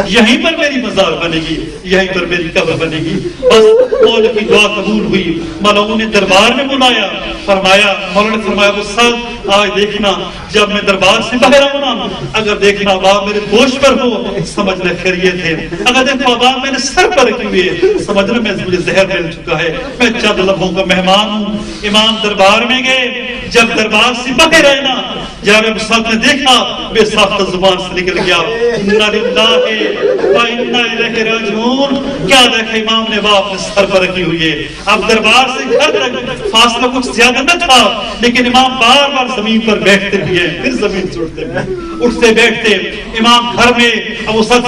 B: یہیں پر میری مزار بنے گی، یہیں پر میری قبر بنے گی. بس مولا کی دعا قبول ہوئی. مولا نے دربار میں بلایا. فرمایا مولا نے فرمایا استاد آج دیکھنا جب میں دربار سے باہر آؤں اگر دیکھنا باب میرے گوشت پر ہو سمجھنا خیریت ہے، اگر دیکھنا باب میں نے سر پر رکھی ہوئی ہے سمجھنا مجھے زہر مل چکا ہے، میں چند لمحوں کا مہمان ہوں. امام دربار میں گئے. جب دربار سے باہر آئے نا جناب مسعود نے دیکھا بے ساختہ زبان سے نکل گیا انا للہ و انا الیہ راجعون. کیا دیکھا امام نے وہ اپنے سر پر رکھی ہوئی ہے. اب دربار سے گھر تک فاصلہ کچھ زیادہ نہ تھا لیکن امام بار بار زمین پر بیٹھتے بھی ہیں پھر زمین چھوڑتے بھی اٹھتے بیٹھتے. امام گھر میں ابو سعد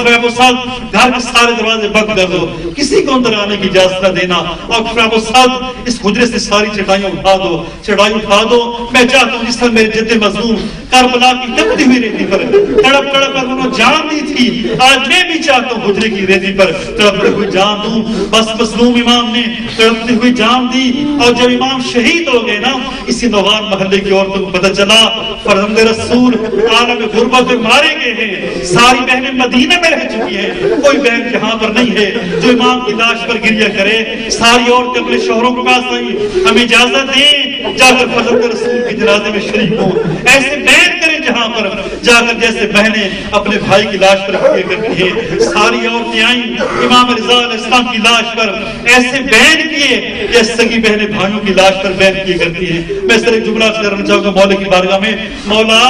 B: گھر کے سارے دروازے بند کر دو, کسی کو اندر آنے کی اجازت نہ دینا, اور پھر ابو سعد اس حجرے سے ساری چٹائیاں اٹھا دو, چڑھائی اٹھا دو. میں چاہتا ہوں جس طرح میرے جد مظلوم کربلا کی تپتی ہوئی ریتی پر تڑپ تڑپ کر انہوں جان دی تھی, آج میں بھی چاہتا ہوں حجرے کی ریتی پر تڑپتے ہوئی جان دوں. بس مظلوم امام نے تڑپتی ہوئی جان دی. اور جب امام شہید ہو گئے نا, اسی نوغان محلے کی عورتوں کو پتہ چلا فرزند رسول عالم غربت میں مارے گئے ہیں. ساری بہنیں مدینہ میں رہ چکی ہیں, کوئی بہن یہاں پر نہیں ہے جو امام کی لاش پر گریہ کرے. ساری عورتیں اپنے شوہروں کے پاس آئی, ہمیں اجازت دیں جا کر فرزند رسول کے جنازے میں شریک ہوں. ایسے بیعت کریں جہاں پر جا کر جیسے بہنیں اپنے بھائی کی لاش پر گریہ کرتی ہیں. ساری عورتیں آئیں امام رضا علیہ السلام کی لاش پر ایسے بیعت کیے جیسے سگی بہنیں بھائیوں کی لاش پر بیعت کیے کرتی ہیں. میں صرف ایک جملہ سے کرنا چاہوں گا مولا کی بارگاہ میں, مولا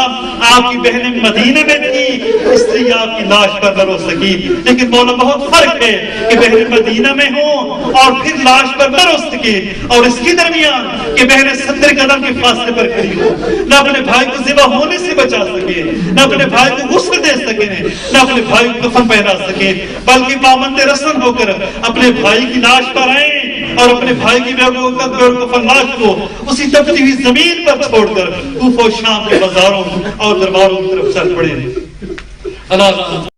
B: آپ کی بہنیں مدینے میں تھی اس لیے آپ کی لاش پر نہ رو سکی, لیکن مولا بہت فرق ہے کہ بہنیں مدینہ میں ہوں اور پھر لاش پر نہ رو سکے, اور اس کے درمیان کہ بہنیں 70 قدم کے فاصلے پر کھڑی ہو, نہ اپنے بھائی کو ذبح ہونے سے بچا سکے, نہ اپنے بھائی کو غسل دے سکے, نہ اپنے بھائی کو کفن پہنا سکے, بلکہ پابند رسم ہو کر اپنے بھائی کی لاش پر آئیں اور اپنے بھائی کی کفن لاش کو اسی تپتی ہوئی زمین پر چھوڑ کر کوفہ و شام کے بازاروں اور درباروں کی طرف چل پڑے. اللہ